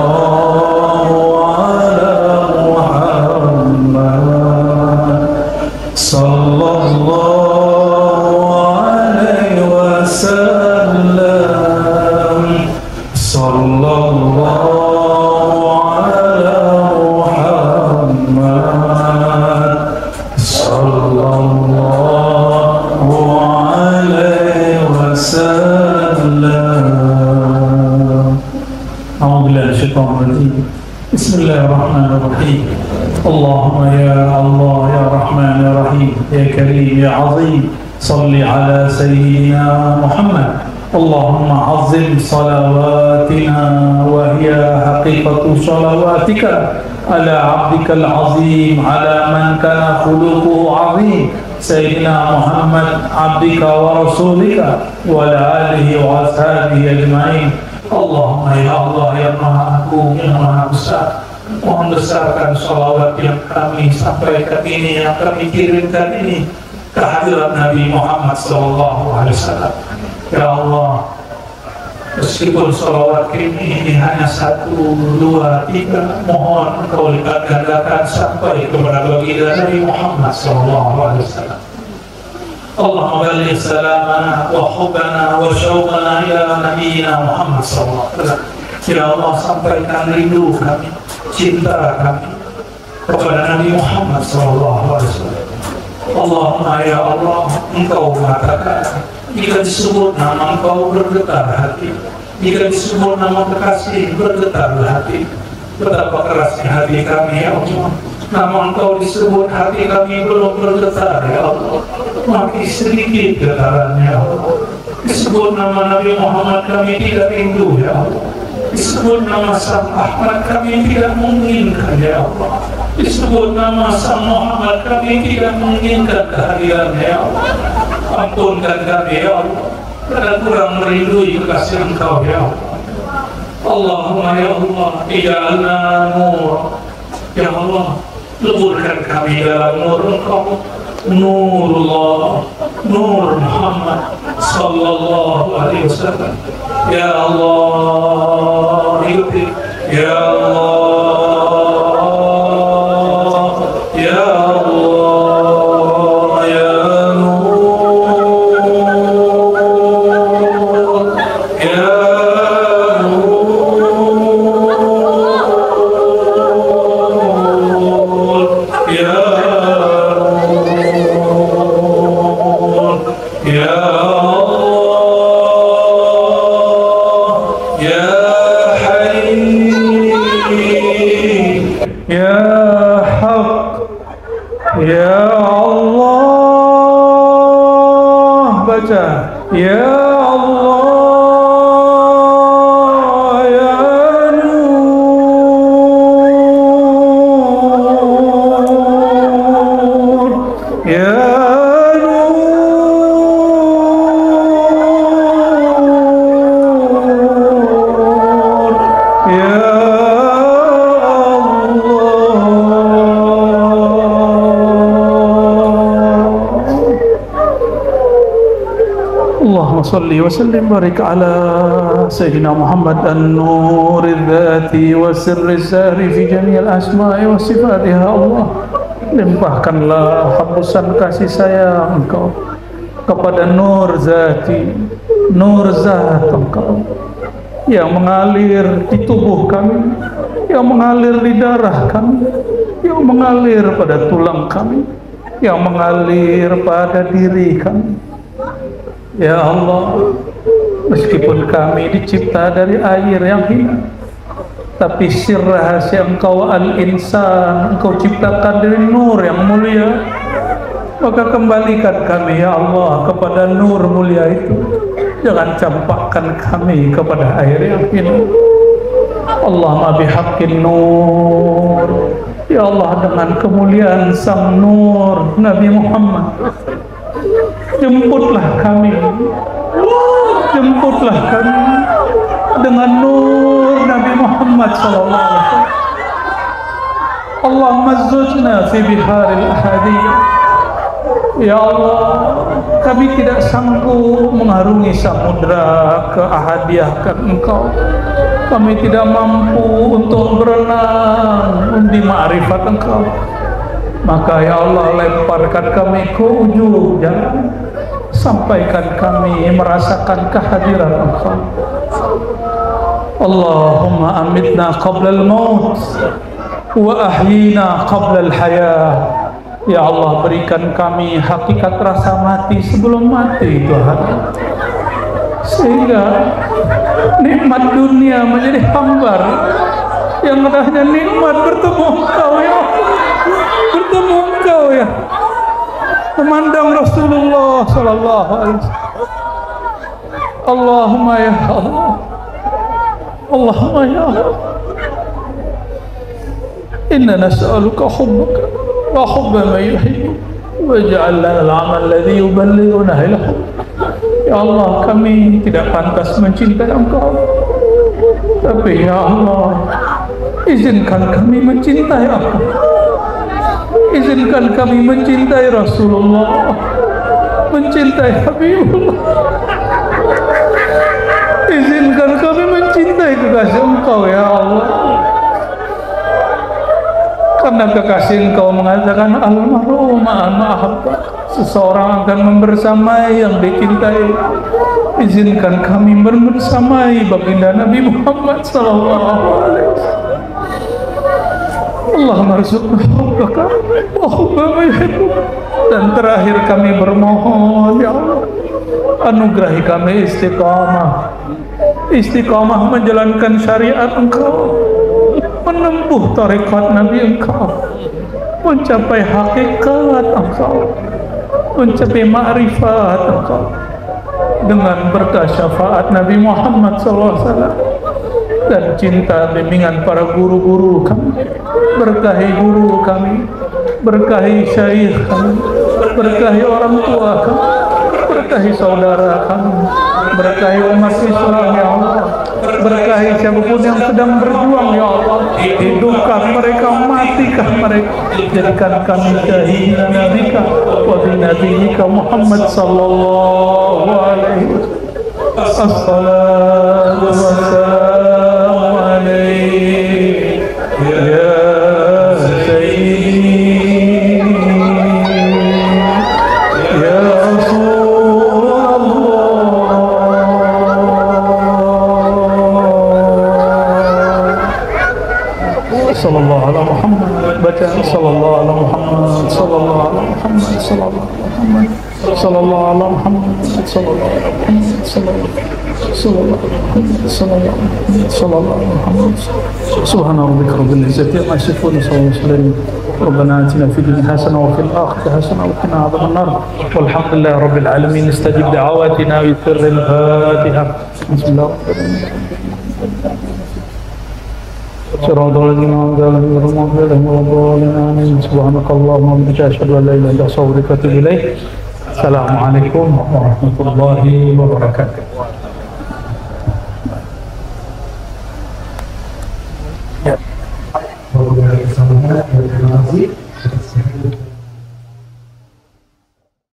Bismillahirrahmanirrahim. Allahumma ya Allah ya Rahman ya Rahim ya Karim ya Azim, salli ala Sayyidina Muhammad. Allahumma azim salawatina wa hiya haqiqatu salawatika ala abdika al-azim, ala man kana khuluquhu azim, Sayyidina Muhammad abdika wa rasulika wa ala alihi wa ashabihi ajma'in. Allahumma ya Allah ya Maha Agung ya Maha Besar, mohon besarkan salawat yang kami sampaikan ini, yang kami kirimkan ini ke hadirat Nabi Muhammad SAW. Ya Allah, meskipun salawat ini hanya 1, 2, 3, mohon Engkau lipat gandakan sampai kepada baginda Nabi Muhammad SAW. Allahumma balligh salamana wa hubbana wa syauqana ila nabiyyina Muhammad SAW. Ya Allah, sampaikan rindu kami, cinta kami kepada Nabi Muhammad SAW. Allahumma ya Allah, Engkau mengatakan jika disebut nama Engkau bergetar hati, jika disebut nama kekasih bergetar hati. Betapa kerasnya hati kami ya Allah, nama Engkau disebut hati kami belum bergetar ya Allah, makin sedikit getarannya ya Allah. Disebut nama Nabi Muhammad kami tidak rindu ya Allah, disebut nama Sang Ahmad kami tidak menginginkan ya Allah, disebut nama Sang Muhammad kami tidak menginginkan kehadirannya ya Allah. Ampunkan kami ya Allah karena kurang merindui kekasih Engkau ya Allah. Allahumma ya Allah, ij'alna nur ya Allah, leburkan kami dalam nur Engkau, Nurullah, Nur Muhammad sallallahu alaihi wasallam. Ya Allah, hidupi ya Allah, ya Allah, ya Nur, ya Nur. Ya Allah, baca. Ya Allah, ya Nur, ya Nur, ya اللهم صل وسلم وبارك على سيدنا محمد النور الذاتي والسر الساري في جميع الأسماء وصفاتها. Allah, limpahkanlah habusan kasih sayang Engkau kepada nur zati, nur zat Engkau yang mengalir di tubuh kami, yang mengalir di darah kami, yang mengalir pada tulang kami, yang mengalir pada diri kami. Ya Allah, meskipun kami dicipta dari air yang hina, tapi sir rahasia Engkau al-insan Engkau ciptakan dari nur yang mulia. Maka kembalikan kami ya Allah kepada nur mulia itu. Jangan campakkan kami kepada air yang hina. Allahumma bihaqqin nur, ya Allah, dengan kemuliaan sang nur Nabi Muhammad, jemputlah kami dengan nur Nabi Muhammad sallallahu alaihi wasallam. Allahumma zujna fi biharil ahadiyah. Ya Allah, kami tidak sanggup mengarungi samudra keahadiahkan Engkau. Kami tidak mampu untuk berenang di ma'rifat Engkau. Maka ya Allah, lemparkan kami ke ujung jalan, sampaikan kami merasakan kehadiran Engkau. Allahumma amitna qabla al-maut wa ahyina qabla al-hayah. Ya Allah, berikan kami hakikat rasa mati sebelum mati Tuhan, sehingga nikmat dunia menjadi hambar yang hanya nikmat bertemu Engkau ya Allah, bertemu Engkau ya, memandang Rasulullah sallallahu alaihi wasallam. Allahumma ya Allah, Allahumma ya Allah, inna nas'aluka hubbaka wa hubba man yuhibbu waj'al lana al-'amal alladhi yuballighuna ila hubb. Ya Allah, kami tidak pantas mencintai Engkau, tapi ya Allah, izinkan kami mencintai Engkau. Izinkan kami mencintai Rasulullah, mencintai Habibullah. Izinkan kami mencintai kekasih Engkau ya Allah. Karena kekasih Engkau mengatakan al-mar'u ma'an ma'ahabba, seseorang akan membersamai yang dicintai. Izinkan kami membersamai baginda Nabi Muhammad sallallahu alaihi wasallam. Allahumma arzuqna hubbaka wa hubba man yuhibbuk. Dan terakhir kami bermohon ya Allah, anugerahi kami istiqamah menjalankan syariat Engkau, menempuh tarekat Nabi Engkau, mencapai hakikat Engkau, mencapai ma'rifat Engkau dengan berkah syafaat Nabi Muhammad SAW dan cinta bimbingan para guru-guru kami. Berkahi guru kami, berkahi syekh kami, berkahi orang tua kami, berkahi saudara kami, berkahi umat Islam ya Allah, berkahi siapapun yang sedang berjuang ya Allah, hidupkah mereka, matikah mereka, jadikan kami syahidan nabika wa bi nabiyika Muhammad sallallahu alaihi wasallam. Assalatu wassalamu alaihi ya sayyidi ya sallallahu ala Muhammad. Baca sallallahu ala Muhammad, sallallahu ala Muhammad, sallallahu ala Muhammad, sallallahu ala Muhammad, sallallahu ala Muhammad, sallallahu ala Muhammad. Subhana rabbika rabbil izzati amma yasifun, wa salamun ربنا آتنا في الدنيا حسنة وفي الآخرة حسنة وقنا عذاب النار والحمد لله رب العالمين استجب دعواتنا بسر الفاتحة بسم الله صراط الذين أنعمت عليهم غير المغضوب عليهم ولا الضالين آمين سبحانك اللهم وبحمدك أشهد أن لا إله إلا أنت أستغفرك وأتوب إليك السلام عليكم ورحمة الله وبركاته. Terima kasih.